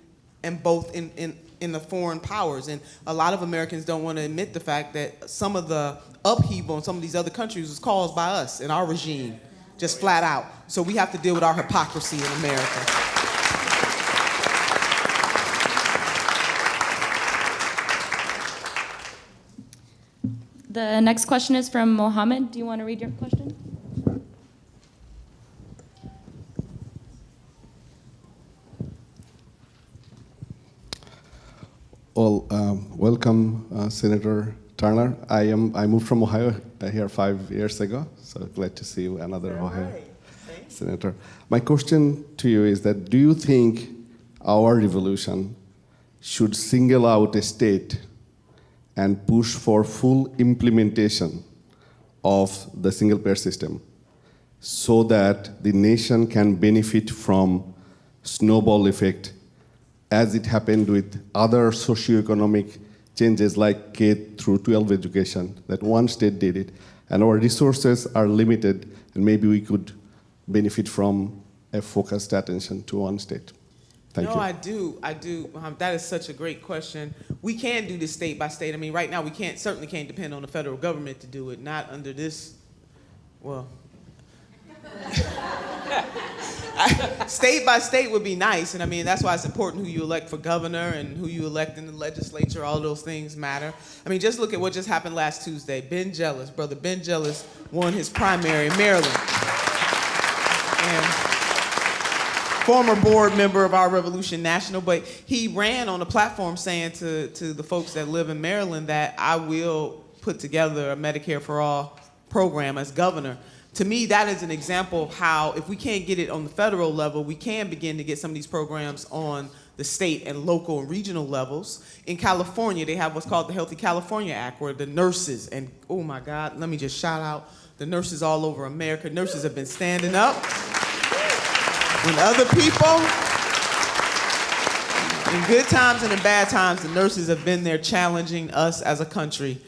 and both in the foreign powers. And a lot of Americans don't want to admit the fact that some of the upheaval in some of these other countries was caused by us and our regime, just flat out. So we have to deal with our hypocrisy in America. The next question is from Mohammed. Do you want to read your question? Well, welcome, Senator Turner. I moved from Ohio here 5 years ago, so glad to see you, another Ohio senator. My question to you is that, do you think our revolution should single out a state and push for full implementation of the single-payer system so that the nation can benefit from snowball effect as it happened with other socioeconomic changes like K through 12 education, that one state did it, and our resources are limited, and maybe we could benefit from a focused attention to one state? Thank you. I do. That is such a great question. We can do this state by state. I mean, right now we certainly can't depend on the federal government to do it, not under this, well. State by state would be nice, and I mean, that's why it's important who you elect for governor and who you elect in the legislature. All those things matter. I mean, just look at what just happened last Tuesday. Brother Ben Jealous won his primary in Maryland. And former board member of our Revolution National, but he ran on a platform saying to the folks that live in Maryland that I will put together a Medicare for All program as governor. To me, that is an example of how, if we can't get it on the federal level, we can begin to get some of these programs on the state and local and regional levels. In California, they have what's called the Healthy California Act, where the nurses, and oh my God, let me just shout out the nurses all over America. Nurses have been standing up when other people, in good times and in bad times, the nurses have been there challenging us as a country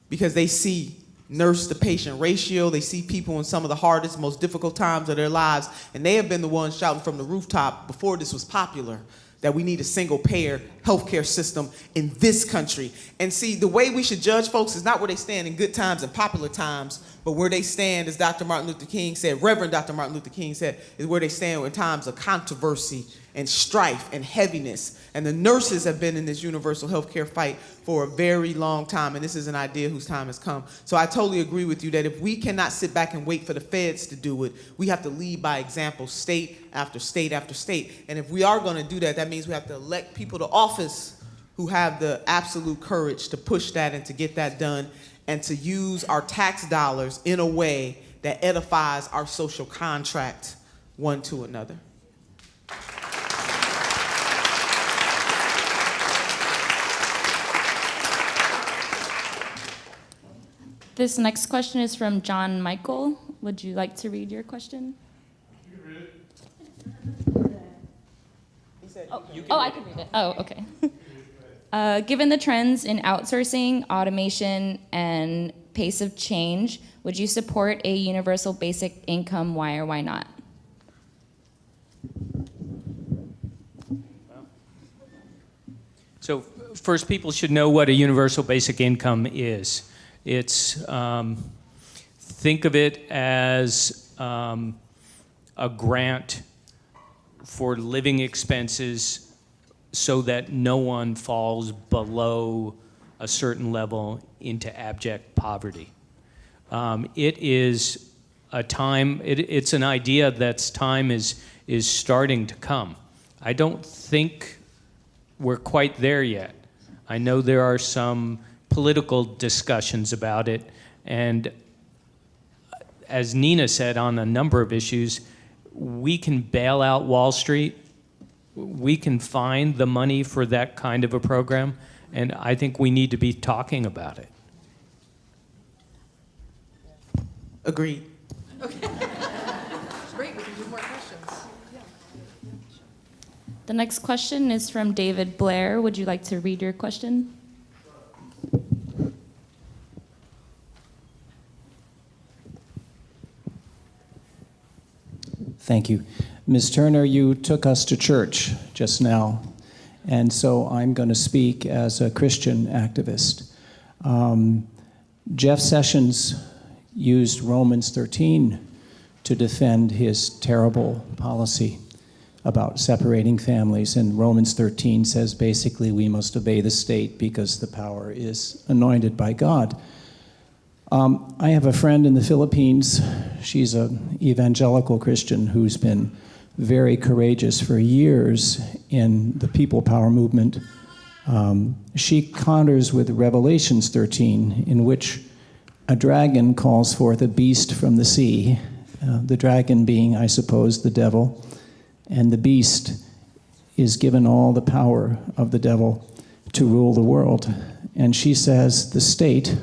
because they see nurse to patient ratio. They see people in some of the hardest, most difficult times of their lives, and they have been the ones shouting from the rooftop before this was popular that we need a single-payer healthcare system in this country. And see, the way we should judge folks is not where they stand in good times and popular times, but where they stand, as Dr. Martin Luther King said, Reverend Dr. Martin Luther King said, is where they stand in times of controversy and strife and heaviness. And the nurses have been in this universal healthcare fight for a very long time, and this is an idea whose time has come. So I totally agree with you that if we cannot sit back and wait for the feds to do it, we have to lead by example, state after state after state. And if we are going to do that, that means we have to elect people to office who have the absolute courage to push that and to get that done, and to use our tax dollars in a way that edifies our social contract one to another. This next question is from John Michael. Would you like to read your question? Oh, I can read it. Oh, okay. Given the trends in outsourcing, automation, and pace of change, would you support a universal basic income? Why or why not? So first, people should know what a universal basic income is. It's, think of it as a grant for living expenses so that no one falls below a certain level into abject poverty. It is a time, it's an idea that's time is starting to come. I don't think we're quite there yet. I know there are some political discussions about it, and as Nina said on a number of issues, we can bail out Wall Street, we can find the money for that kind of a program, and I think we need to be talking about it. Agreed. Great, we can do more questions. The next question is from David Blair. Would you like to read your question? Thank you. Ms. Turner, you took us to church just now, and so I'm going to speak as a Christian activist. Jeff Sessions used Romans 13 to defend his terrible policy about separating families, and Romans 13 says basically we must obey the state because the power is anointed by God. I have a friend in the Philippines. She's an evangelical Christian who's been very courageous for years in the people power movement. She counters with Revelations 13, in which a dragon calls forth a beast from the sea, the dragon being, I suppose, the devil, and the beast is given all the power of the devil to rule the world. And she says the state,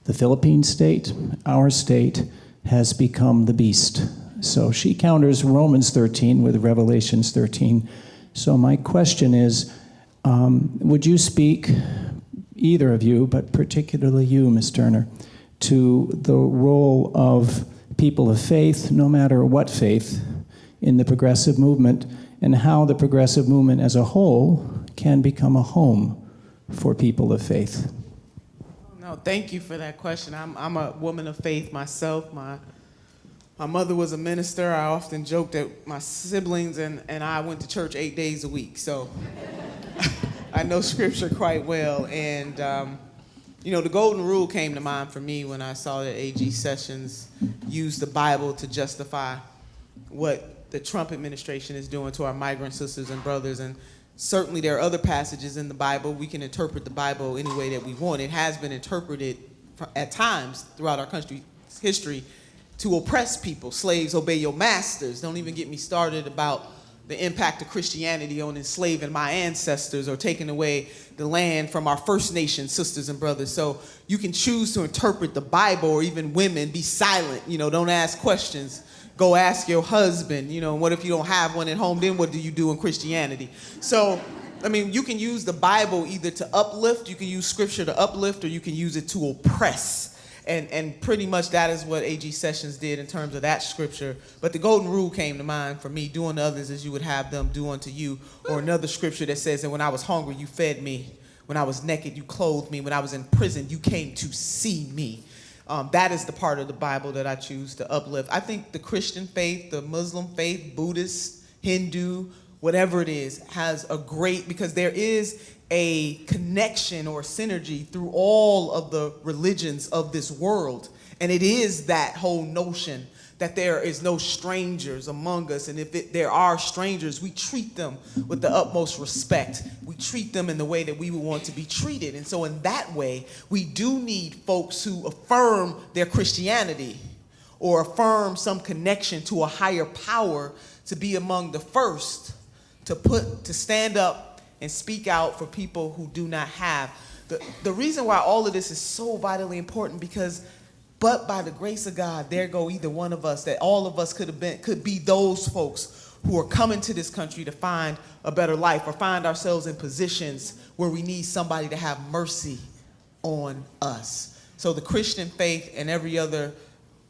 the Philippine state, our state, has become the beast. So she counters Romans 13 with Revelations 13. So my question is, would you speak, either of you, but particularly you, Ms. Turner, to the role of people of faith, no matter what faith, in the progressive movement, and how the progressive movement as a whole can become a home for people of faith? No, thank you for that question. I'm a woman of faith myself. My mother was a minister. I often joke that my siblings and I went to church 8 days a week. So I know scripture quite well. And, the golden rule came to mind for me when I saw that A.G. Sessions used the Bible to justify what the Trump administration is doing to our migrant sisters and brothers. And certainly there are other passages in the Bible. We can interpret the Bible any way that we want. It has been interpreted at times throughout our country's history to oppress people. Slaves, obey your masters. Don't even get me started about the impact of Christianity on enslaving my ancestors or taking away the land from our First Nation sisters and brothers. So you can choose to interpret the Bible, or even women, be silent. Don't ask questions. Go ask your husband. What if you don't have one at home? Then what do you do in Christianity? So, you can use the Bible either to uplift, you can use scripture to uplift, or you can use it to oppress. And pretty much that is what A.G. Sessions did in terms of that scripture. But the golden rule came to mind for me: do unto others as you would have them do unto you. Or another scripture that says, and when I was hungry, you fed me. When I was naked, you clothed me. When I was in prison, you came to see me. That is the part of the Bible that I choose to uplift. I think the Christian faith, the Muslim faith, Buddhist, Hindu, whatever it is, has a great, because there is a connection or synergy through all of the religions of this world. And it is that whole notion that there is no strangers among us. And if there are strangers, we treat them with the utmost respect. We treat them in the way that we would want to be treated. And so in that way, we do need folks who affirm their Christianity or affirm some connection to a higher power to be among the first to stand up and speak out for people who do not have. The reason why all of this is so vitally important, because but by the grace of God, there go either one of us, that all of us could be those folks who are coming to this country to find a better life, or find ourselves in positions where we need somebody to have mercy on us. So the Christian faith and every other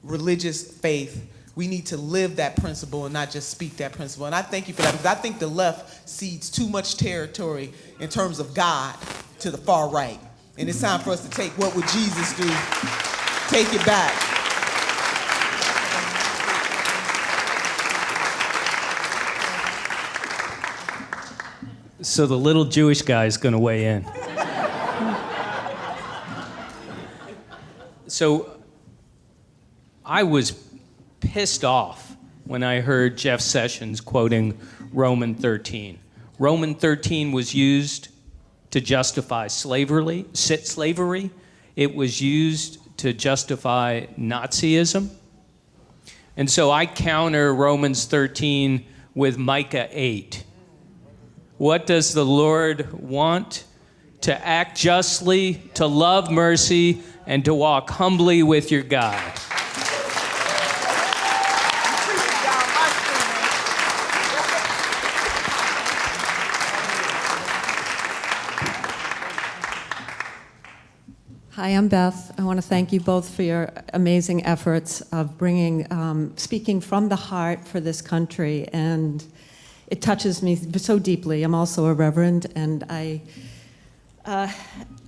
religious faith, we need to live that principle and not just speak that principle. And I thank you for that, because I think the left cedes too much territory in terms of God to the far right. And it's time for us to take what would Jesus do, take it back. So the little Jewish guy is going to weigh in. So I was pissed off when I heard Jeff Sessions quoting Roman 13. Roman 13 was used to justify slavery. It was used to justify Nazism. And so I counter Romans 13 with Micah 8. What does the Lord want? To act justly, to love mercy, and to walk humbly with your God. I am Beth. I want to thank you both for your amazing efforts of bringing, speaking from the heart for this country, and it touches me so deeply. I'm also a reverend, and I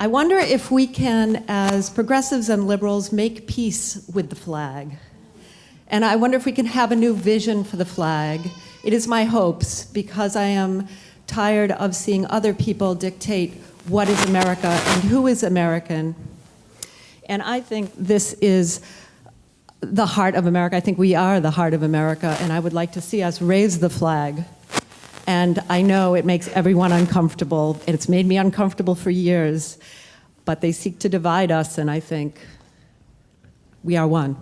wonder if we can, as progressives and liberals, make peace with the flag. And I wonder if we can have a new vision for the flag. It is my hopes, because I am tired of seeing other people dictate what is America and who is American. And I think this is the heart of America. I think we are the heart of America, and I would like to see us raise the flag. And I know it makes everyone uncomfortable, and it's made me uncomfortable for years, but they seek to divide us, and I think we are one.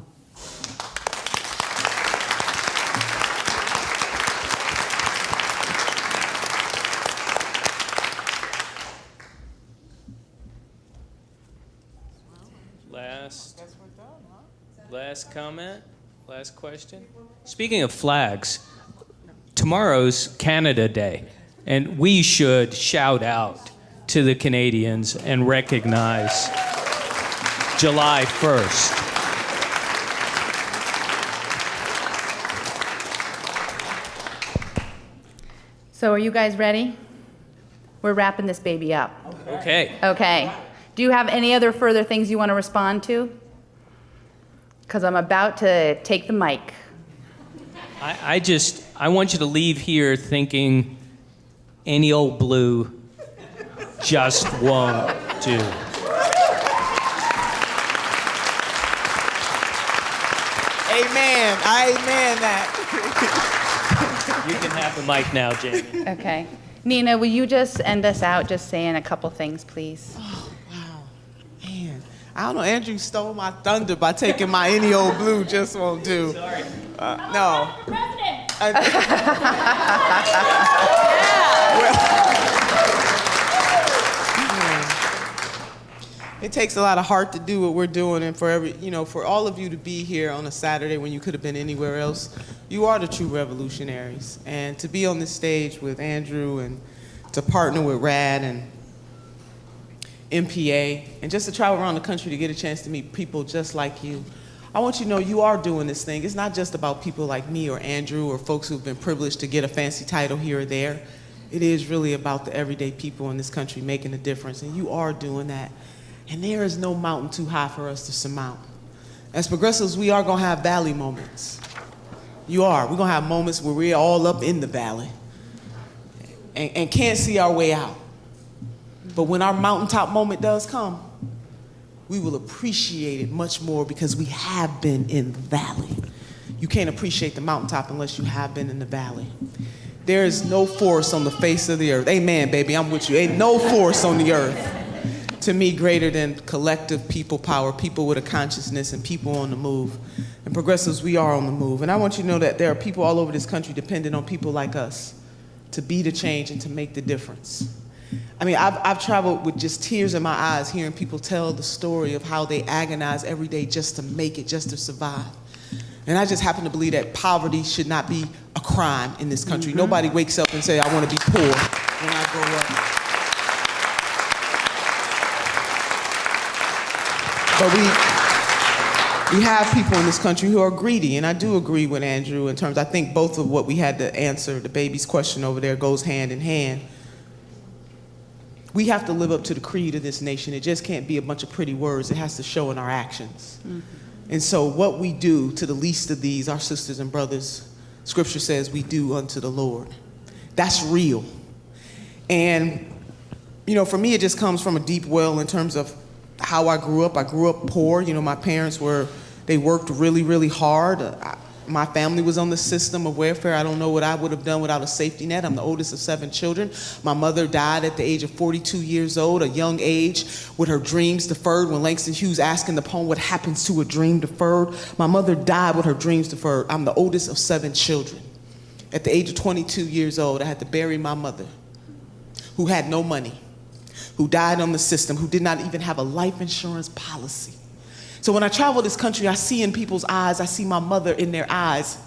Last comment? Last question? Speaking of flags, tomorrow's Canada Day, and we should shout out to the Canadians and recognize July 1st. So are you guys ready? We're wrapping this baby up. Okay. Okay. Do you have any other further things you want to respond to? Because I'm about to take the mic. I want you to leave here thinking any old blue just won't do. Amen. I amen that. You can have the mic now, Jamie. Okay. Nina, will you just end us out just saying a couple things, please? Oh, wow. Man. I don't know, Andrew stole my thunder by taking my any old blue just won't do. Sorry. No. President! It takes a lot of heart to do what we're doing, and for all of you to be here on a Saturday when you could have been anywhere else, you are the true revolutionaries. And to be on this stage with Andrew and to partner with RAD and MPA, and just to travel around the country to get a chance to meet people just like you, I want you to know you are doing this thing. It's not just about people like me or Andrew or folks who've been privileged to get a fancy title here or there. It is really about the everyday people in this country making a difference, and you are doing that. And there is no mountain too high for us to surmount. As progressives, we are gonna have valley moments. You are. We're gonna have moments where we're all up in the valley and can't see our way out. But when our mountaintop moment does come, we will appreciate it much more because we have been in the valley. You can't appreciate the mountaintop unless you have been in the valley. There is no force on the face of the earth. Amen, baby, I'm with you. Ain't no force on the earth to me greater than collective people power, people with a consciousness and people on the move. And progressives, we are on the move. And I want you to know that there are people all over this country dependent on people like us to be the change and to make the difference. I mean, I've traveled with just tears in my eyes hearing people tell the story of how they agonize every day just to make it, just to survive. And I just happen to believe that poverty should not be a crime in this country. Mm-hmm. Nobody wakes up and say, I want to be poor when I grow up. But we have people in this country who are greedy, and I do agree with Andrew in terms, I think both of what we had to answer, the baby's question over there goes hand in hand. We have to live up to the creed of this nation. It just can't be a bunch of pretty words. It has to show in our actions. Mm-hmm. And so what we do to the least of these, our sisters and brothers, Scripture says we do unto the Lord. That's real. And, for me, it just comes from a deep well in terms of how I grew up. I grew up poor. My parents they worked really, really hard. My family was on the system of welfare. I don't know what I would have done without a safety net. I'm the oldest of 7 children. My mother died at the age of 42 years old, a young age, with her dreams deferred. When Langston Hughes asked in the poem, what happens to a dream deferred? My mother died with her dreams deferred. I'm the oldest of 7 children. At the age of 22 years old, I had to bury my mother, who had no money, who died on the system, who did not even have a life insurance policy. So when I travel this country, I see in people's eyes, I see my mother in their eyes,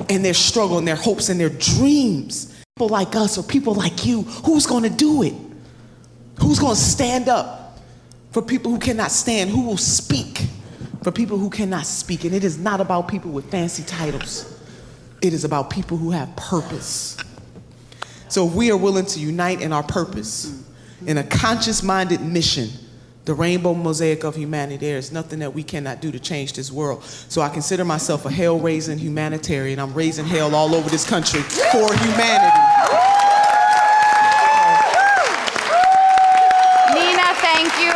and their struggle, and their hopes, and their dreams. People like us or people like you, who's gonna do it? Who's gonna stand up For people who cannot stand, who will speak? For people who cannot speak. And it is not about people with fancy titles. It is about people who have purpose. So if we are willing to unite in our purpose, in a conscious-minded mission, the rainbow mosaic of humanity, there is nothing that we cannot do to change this world. So I consider myself a hell-raising humanitarian. I'm raising hell all over this country for humanity. Nina, thank you.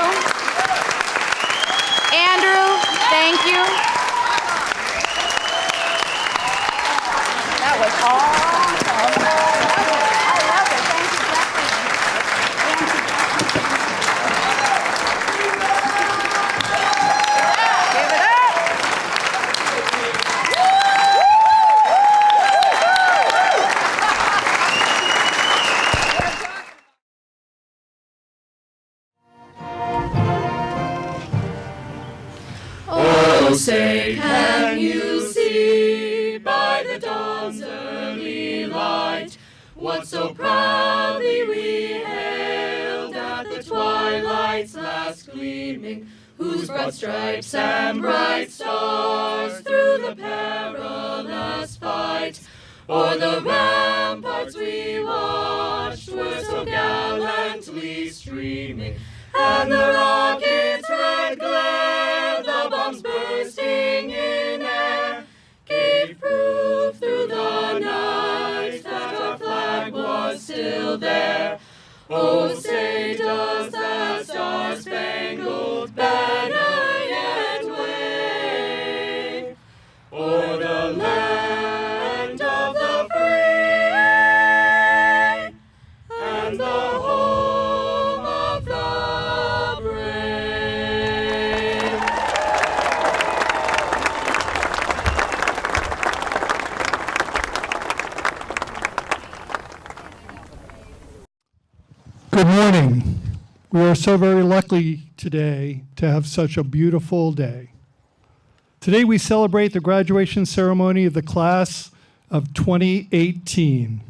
Andrew, thank you. That was awesome. I love it. Thank you, Give it Oh, say, can you see by the dawn's early light what so proudly we hailed at the twilight's last gleaming, whose broad stripes and bright stars through the perilous fight o'er the ramparts we watched were so gallantly streaming, and the rocket's red glare, the bombs bursting in air, gave proof through the night that our flag was still there. Oh, say, does that star-spangled banner yet wave o'er the land of the free and the home of the brave? Good morning. We are so very lucky today to have such a beautiful day. Today we celebrate the graduation ceremony of the class of 2018.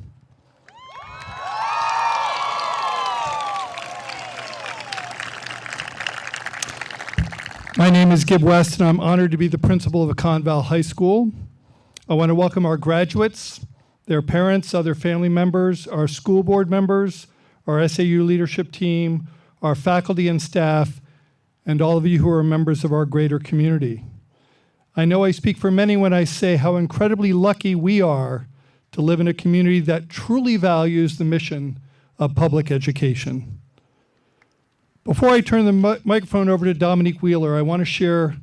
My name is Gib West, and I'm honored to be the principal of ConVal High School. I want to welcome our graduates, their parents, other family members, our school board members, our SAU leadership team, our faculty and staff, and all of you who are members of our greater community. I know I speak for many when I say how incredibly lucky we are to live in a community that truly values the mission of public education. Before I turn the microphone over to Dominique Wheeler, I want to share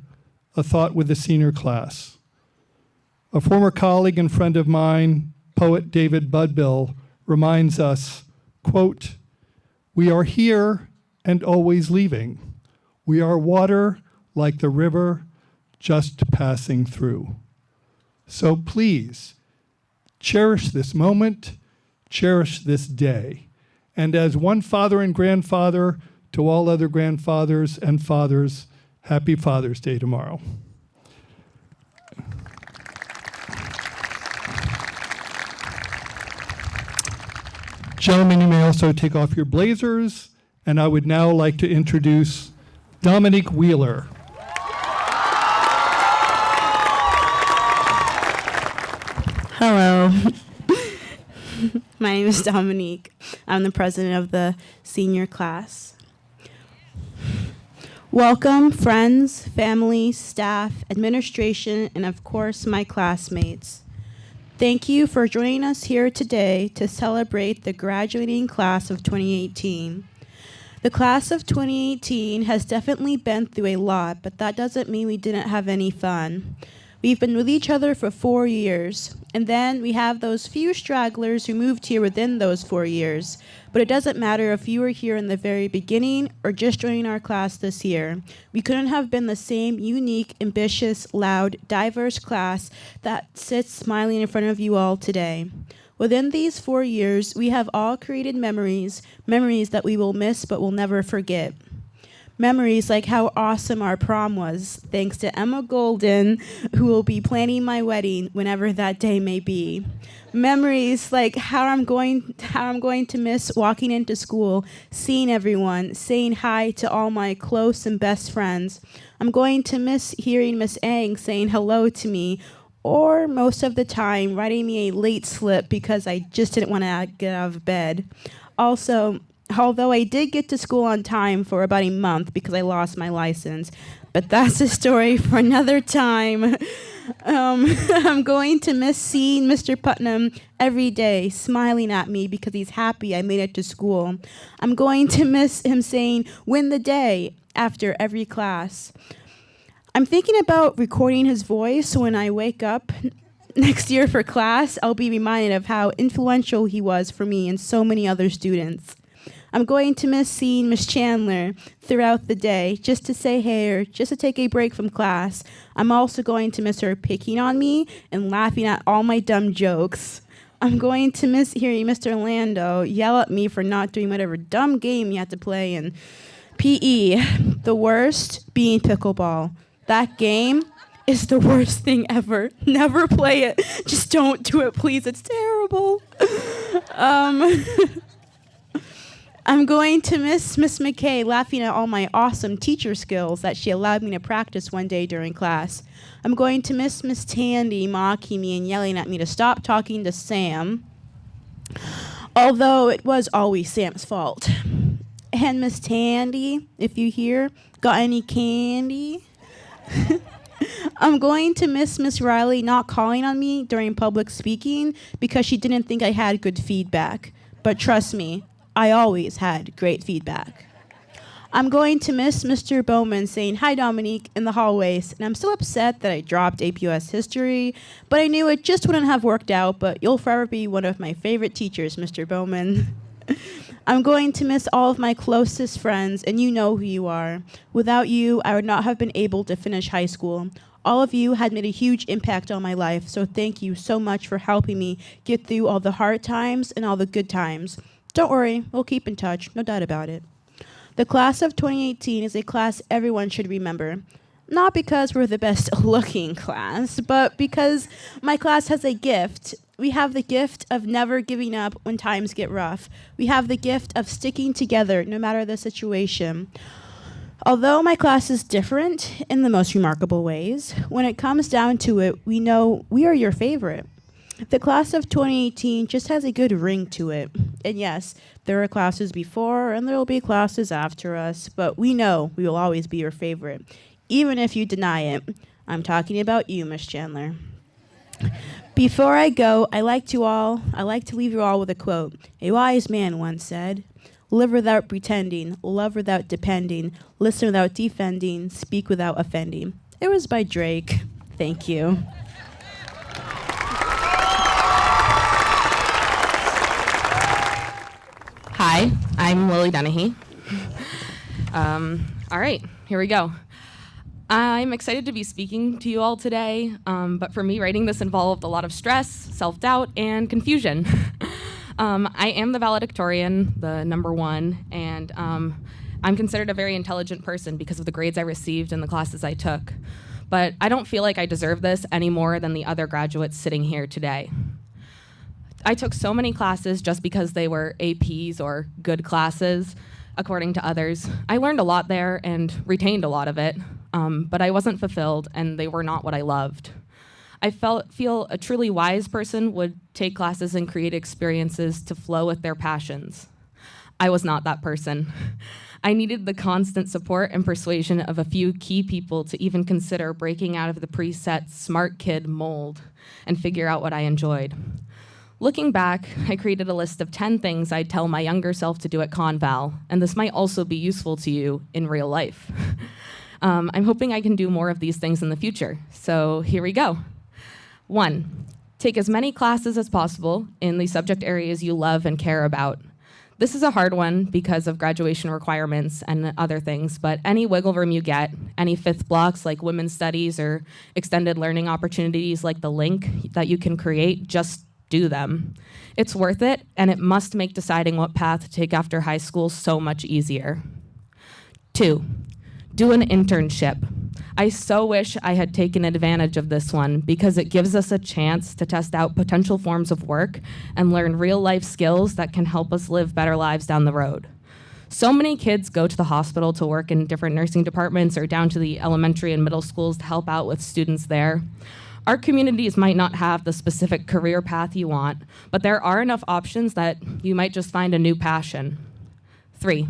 a thought with the senior class. A former colleague and friend of mine, poet David Budbill, reminds us, quote, "We are here and always leaving. We are water like the river just passing through." So please, cherish this moment, cherish this day. And as one father and grandfather to all other grandfathers and fathers, happy Father's Day tomorrow. Gentlemen, you may also take off your blazers, and I would now like to introduce Dominique Wheeler. Hello. My name is Dominique. I'm the president of the senior class. Welcome, friends, family, staff, administration, and of course, my classmates. Thank you for joining us here today to celebrate the graduating class of 2018. The class of 2018 has definitely been through a lot, but that doesn't mean we didn't have any fun. We've been with each other for 4 years, and then we have those few stragglers who moved here within those 4 years. But it doesn't matter if you were here in the very beginning or just joining our class this year. We couldn't have been the same unique, ambitious, loud, diverse class that sits smiling in front of you all today. Within these 4 years, we have all created memories that we will miss but will never forget. Memories like how awesome our prom was, thanks to Emma Golden, who will be planning my wedding whenever that day may be. Memories like how I'm going to miss walking into school, seeing everyone, saying hi to all my close and best friends. I'm going to miss hearing Miss Ang saying hello to me, or most of the time writing me a late slip because I just didn't want to get out of bed. Also, although I did get to school on time for about a month because I lost my license, but that's a story for another time. I'm going to miss seeing Mr. Putnam every day, smiling at me because he's happy I made it to school. I'm going to miss him saying, "Win the day," after every class. I'm thinking about recording his voice so when I wake up next year for class, I'll be reminded of how influential he was for me and so many other students. I'm going to miss seeing Miss Chandler throughout the day, just to say hey or just to take a break from class. I'm also going to miss her picking on me and laughing at all my dumb jokes. I'm going to miss hearing Mr. Lando yell at me for not doing whatever dumb game he had to play in PE. The worst being pickleball. That game is the worst thing ever. Never play it. Just don't do it, please. It's terrible. I'm going to miss Miss McKay laughing at all my awesome teacher skills that she allowed me to practice one day during class. I'm going to miss Miss Tandy mocking me and yelling at me to stop talking to Sam, although it was always Sam's fault. And Miss Tandy, if you hear, got any candy? I'm going to miss Miss Riley not calling on me during public speaking because she didn't think I had good feedback. But trust me, I always had great feedback. I'm going to miss Mr. Bowman saying hi Dominique in the hallways, and I'm still upset that I dropped APUS history, but I knew it just wouldn't have worked out, but you'll forever be one of my favorite teachers, Mr. Bowman. I'm going to miss all of my closest friends, and you know who you are. Without you, I would not have been able to finish high school. All of you had made a huge impact on my life, so thank you so much for helping me get through all the hard times and all the good times. Don't worry, we'll keep in touch, no doubt about it. The class of 2018 is a class everyone should remember. Not because we're the best looking class, but because my class has a gift. We have the gift of never giving up when times get rough. We have the gift of sticking together no matter the situation. Although my class is different in the most remarkable ways, when it comes down to it, we know we are your favorite. The class of 2018 just has a good ring to it. And yes, there are classes before and there will be classes after us, but we know we will always be your favorite, even if you deny it. I'm talking about you, Miss Chandler. Before I go, I like to leave you all with a quote. A wise man once said, "Live without pretending, love without depending, listen without defending, speak without offending." It was by Drake. Thank you. Hi, I'm Lily Dennehy. All right, here we go. I'm excited to be speaking to you all today, but for me, writing this involved a lot of stress, self-doubt, and confusion. I am the valedictorian, the number one, and I'm considered a very intelligent person because of the grades I received and the classes I took. But I don't feel like I deserve this any more than the other graduates sitting here today. I took so many classes just because they were APs or good classes, according to others. I learned a lot there and retained a lot of it, but I wasn't fulfilled and they were not what I loved. I feel a truly wise person would take classes and create experiences to flow with their passions. I was not that person. I needed the constant support and persuasion of a few key people to even consider breaking out of the preset smart kid mold and figure out what I enjoyed. Looking back, I created a list of 10 things I'd tell my younger self to do at ConVal, and this might also be useful to you in real life. I'm hoping I can do more of these things in the future, so here we go. 1, take as many classes as possible in the subject areas you love and care about. This is a hard one because of graduation requirements and other things, but any wiggle room you get, any fifth blocks like women's studies or extended learning opportunities like the link that you can create, just do them. It's worth it, and it must make deciding what path to take after high school so much easier. 2, do an internship. I so wish I had taken advantage of this one because it gives us a chance to test out potential forms of work and learn real life skills that can help us live better lives down the road. So many kids go to the hospital to work in different nursing departments or down to the elementary and middle schools to help out with students there. Our communities might not have the specific career path you want, but there are enough options that you might just find a new passion. 3,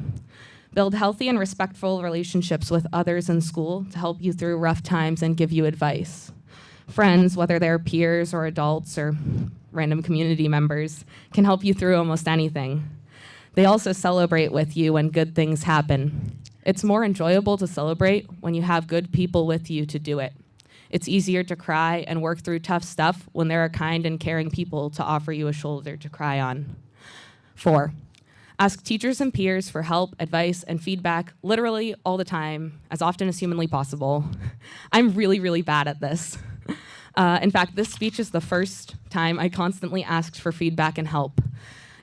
build healthy and respectful relationships with others in school to help you through rough times and give you advice. Friends, whether they're peers or adults or random community members, can help you through almost anything. They also celebrate with you when good things happen. It's more enjoyable to celebrate when you have good people with you to do it. It's easier to cry and work through tough stuff when there are kind and caring people to offer you a shoulder to cry on. 4, ask teachers and peers for help, advice, and feedback literally all the time, as often as humanly possible. I'm really, really bad at this. In fact, this speech is the first time I constantly asked for feedback and help.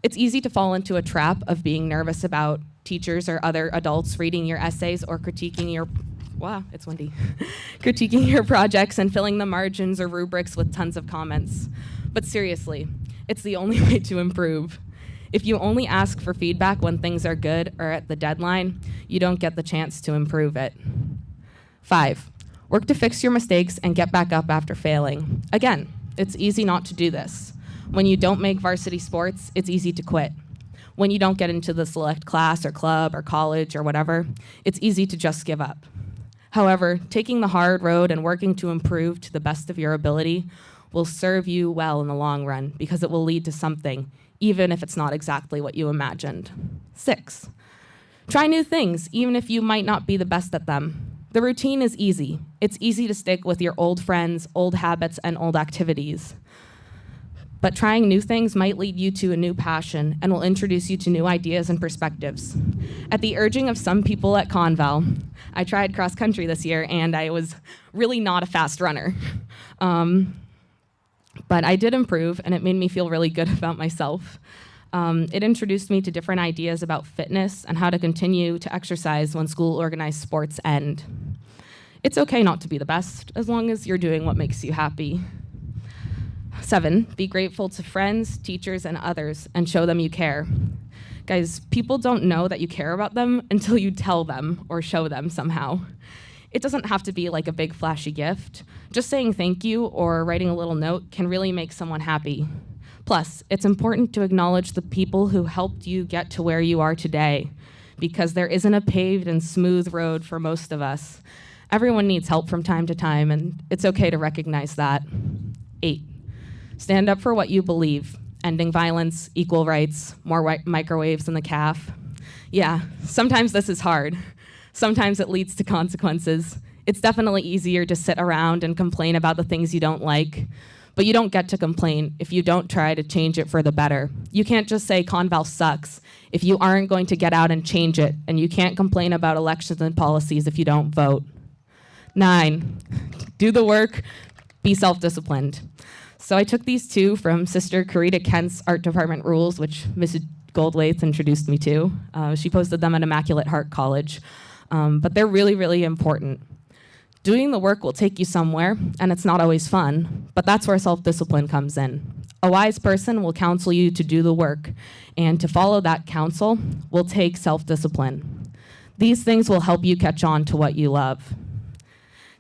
It's easy to fall into a trap of being nervous about teachers or other adults reading your essays or critiquing your, wow, it's windy, critiquing your projects and filling the margins or rubrics with tons of comments. But seriously, it's the only way to improve. If you only ask for feedback when things are good or at the deadline, you don't get the chance to improve it. 5, work to fix your mistakes and get back up after failing. Again, it's easy not to do this. When you don't make varsity sports, it's easy to quit. When you don't get into the select class or club or college or whatever, it's easy to just give up. However, taking the hard road and working to improve to the best of your ability will serve you well in the long run because it will lead to something, even if it's not exactly what you imagined. 6, try new things, even if you might not be the best at them. The routine is easy. It's easy to stick with your old friends, old habits, and old activities. But trying new things might lead you to a new passion and will introduce you to new ideas and perspectives. At the urging of some people at ConVal, I tried cross country this year and I was really not a fast runner. But I did improve and it made me feel really good about myself. It introduced me to different ideas about fitness and how to continue to exercise when school organized sports end. It's okay not to be the best as long as you're doing what makes you happy. 7, be grateful to friends, teachers, and others, and show them you care. Guys, people don't know that you care about them until you tell them or show them somehow. It doesn't have to be like a big flashy gift. Just saying thank you or writing a little note can really make someone happy. Plus, it's important to acknowledge the people who helped you get to where you are today, because there isn't a paved and smooth road for most of us. Everyone needs help from time to time, and it's okay to recognize that. 8, stand up for what you believe. Ending violence, equal rights, more microwaves in the calf. Yeah, sometimes this is hard. Sometimes it leads to consequences. It's definitely easier to sit around and complain about the things you don't like, but you don't get to complain if you don't try to change it for the better. You can't just say ConVal sucks if you aren't going to get out and change it, and you can't complain about elections and policies if you don't vote. 9, do the work, be self-disciplined. So I took these 2 from Sister Karita Kent's art department rules, which Mrs. Goldwaite introduced me to. She posted them at Immaculate Heart College, but they're really, really important. Doing the work will take you somewhere, and it's not always fun, but that's where self-discipline comes in. A wise person will counsel you to do the work, and to follow that counsel will take self-discipline. These things will help you catch on to what you love.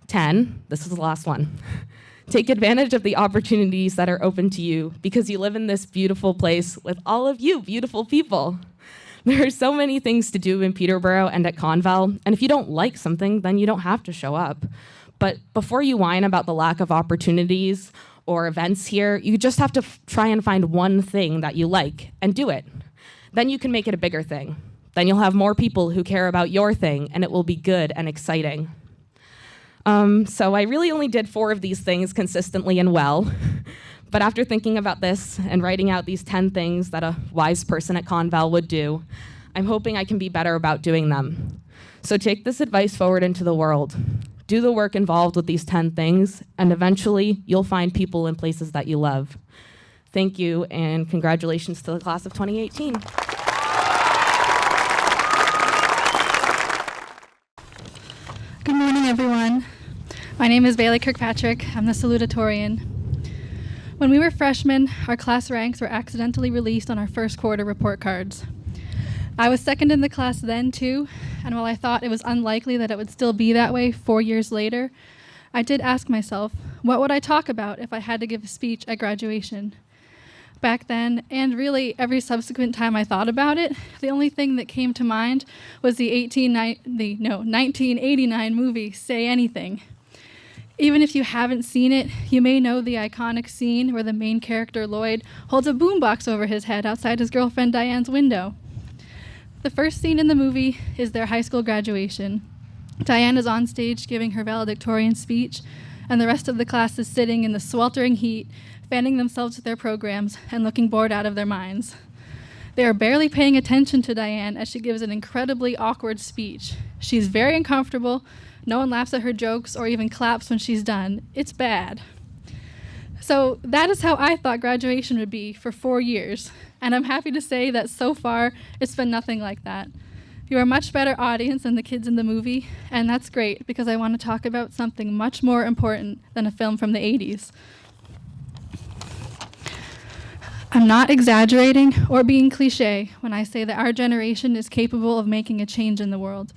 10, this is the last one. Take advantage of the opportunities that are open to you because you live in this beautiful place with all of you beautiful people. There are so many things to do in Peterborough and at ConVal, and if you don't like something, then you don't have to show up. But before you whine about the lack of opportunities or events here, you just have to try and find one thing that you like and do it. Then you can make it a bigger thing. Then you'll have more people who care about your thing, and it will be good and exciting. So I really only did 4 of these things consistently and well. But after thinking about this and writing out these 10 things that a wise person at ConVal would do, I'm hoping I can be better about doing them. So take this advice forward into the world. Do the work involved with these 10 things, and eventually you'll find people in places that you love. Thank you, and congratulations to the class of 2018. everyone. My name is Bailey Kirkpatrick. I'm the salutatorian. When we were freshmen, our class ranks were accidentally released on our first quarter report cards. I was second in the class then, too, and while I thought it was unlikely that it would still be that way 4 years later, I did ask myself, what would I talk about if I had to give a speech at graduation? Back then, and really every subsequent time I thought about it, the only thing that came to mind was the 1989 movie, Say Anything. Even if you haven't seen it, you may know the iconic scene where the main character, Lloyd, holds a boombox over his head outside his girlfriend Diane's window. The first scene in the movie is their high school graduation. Diane is on stage giving her valedictorian speech, and the rest of the class is sitting in the sweltering heat, fanning themselves with their programs and looking bored out of their minds. They are barely paying attention to Diane as she gives an incredibly awkward speech. She's very uncomfortable. No one laughs at her jokes or even claps when she's done. It's bad. So that is how I thought graduation would be for 4 years. And I'm happy to say that so far, it's been nothing like that. You're a much better audience than the kids in the movie, and that's great because I want to talk about something much more important than a film from the 80s. I'm not exaggerating or being cliche when I say that our generation is capable of making a change in the world.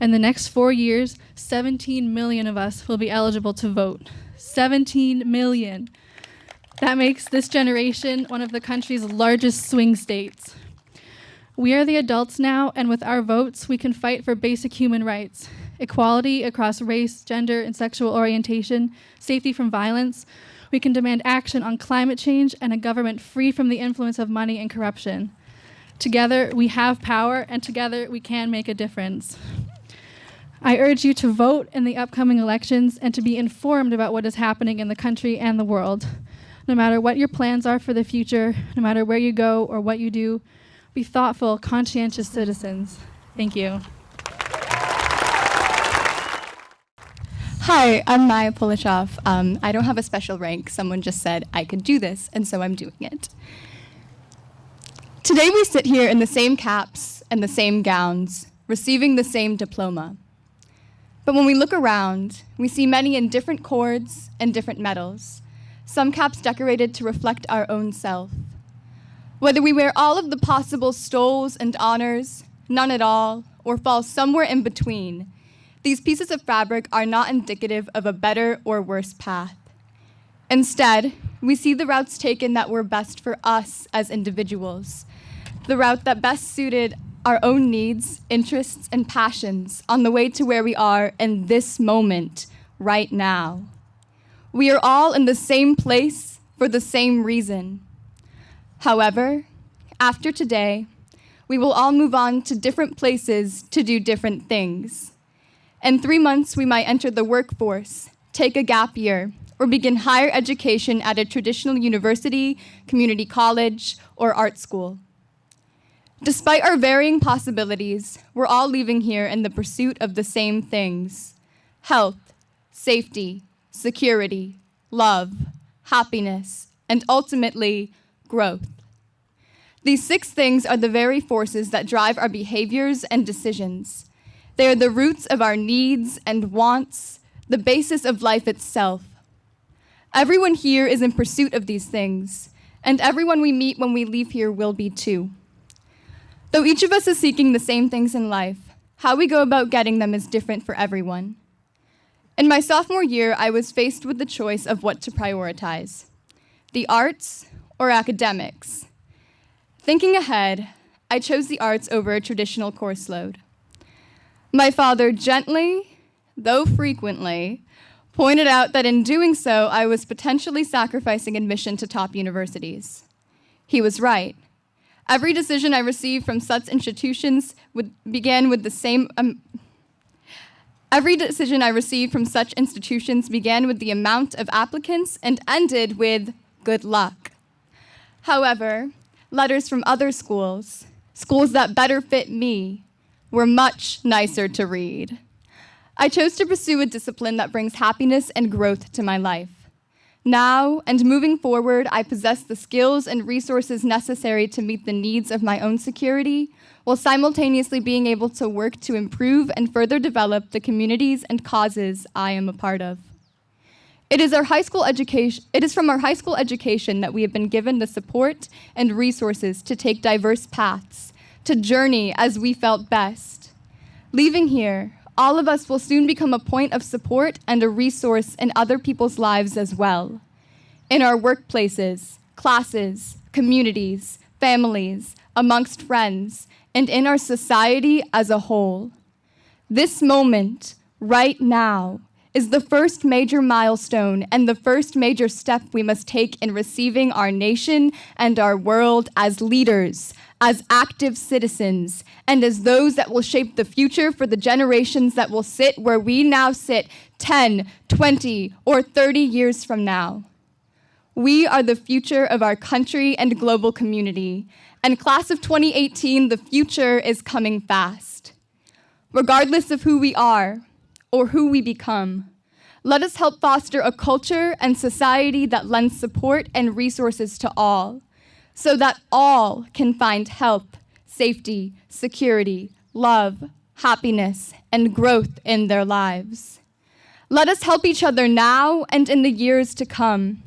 In the next 4 years, 17 million of us will be eligible to vote. 17 million. That makes this generation one of the country's largest swing states. We are the adults now, and with our votes, we can fight for basic human rights, equality across race, gender, and sexual orientation, safety from violence. We can demand action on climate change and a government free from the influence of money and corruption. Together, we have power, and together, we can make a difference. I urge you to vote in the upcoming elections and to be informed about what is happening in the country and the world. No matter what your plans are for the future, no matter where you go or what you do, be thoughtful, conscientious citizens. Thank you. Hi, I'm Maya Polishov. I don't have a special rank. Someone just said I could do this, and so I'm doing it. Today we sit here in the same caps and the same gowns, receiving the same diploma. But when we look around, we see many in different cords and different medals, some caps decorated to reflect our own self. Whether we wear all of the possible stoles and honors, none at all, or fall somewhere in between, these pieces of fabric are not indicative of a better or worse path. Instead, we see the routes taken that were best for us as individuals, the route that best suited our own needs, interests, and passions on the way to where we are in this moment, right now. We are all in the same place for the same reason. However, after today, we will all move on to different places to do different things. In 3 months, we might enter the workforce, take a gap year, or begin higher education at a traditional university, community college, or art school. Despite our varying possibilities, we're all leaving here in the pursuit of the same things: health, safety, security, love, happiness, and ultimately, growth. These 6 things are the very forces that drive our behaviors and decisions. They are the roots of our needs and wants, the basis of life itself. Everyone here is in pursuit of these things, and everyone we meet when we leave here will be too. Though each of us is seeking the same things in life, how we go about getting them is different for everyone. In my sophomore year, I was faced with the choice of what to prioritize: the arts or academics. Thinking ahead, I chose the arts over a traditional course load. My father gently, though frequently, pointed out that in doing so, I was potentially sacrificing admission to top universities. He was right. Every decision I received from such institutions began with the amount of applicants and ended with good luck. However, letters from other schools that better fit me, were much nicer to read. I chose to pursue a discipline that brings happiness and growth to my life. Now and moving forward, I possess the skills and resources necessary to meet the needs of my own security, while simultaneously being able to work to improve and further develop the communities and causes I am a part of. It is from our high school education that we have been given the support and resources to take diverse paths, to journey as we felt best. Leaving here, all of us will soon become a point of support and a resource in other people's lives as well. In our workplaces, classes, communities, families, amongst friends, and in our society as a whole. This moment, right now, is the first major milestone and the first major step we must take in receiving our nation and our world as leaders, as active citizens, and as those that will shape the future for the generations that will sit where we now sit 10, 20, or 30 years from now. We are the future of our country and global community, and class of 2018, the future is coming fast. Regardless of who we are or who we become, let us help foster a culture and society that lends support and resources to all, so that all can find help, safety, security, love, happiness, and growth in their lives. Let us help each other now and in the years to come.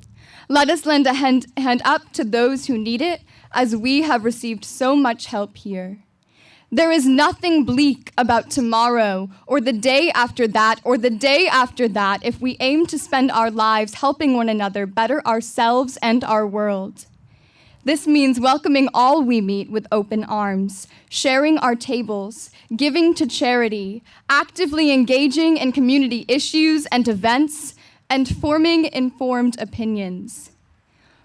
Let us lend a hand up to those who need it, as we have received so much help here. There is nothing bleak about tomorrow, or the day after that, or the day after that, if we aim to spend our lives helping one another better ourselves and our world. This means welcoming all we meet with open arms, sharing our tables, giving to charity, actively engaging in community issues and events, and forming informed opinions.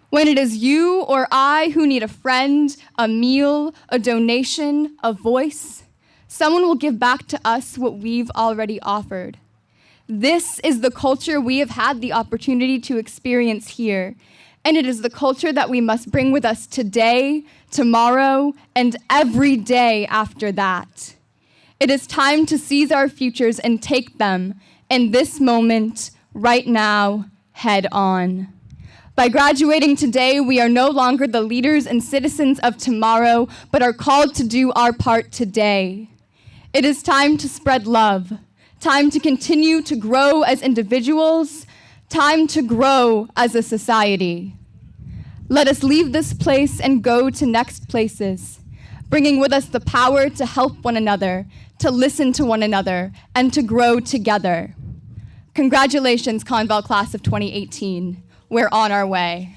When it is you or I who need a friend, a meal, a donation, a voice, someone will give back to us what we've already offered. This is the culture we have had the opportunity to experience here, and it is the culture that we must bring with us today, tomorrow, and every day after that. It is time to seize our futures and take them in this moment, right now, head on. By graduating today, we are no longer the leaders and citizens of tomorrow, but are called to do our part today. It is time to spread love, time to continue to grow as individuals, time to grow as a society. Let us leave this place and go to next places, bringing with us the power to help one another, to listen to one another, and to grow together. Congratulations, ConVal class of 2018. We're on our way.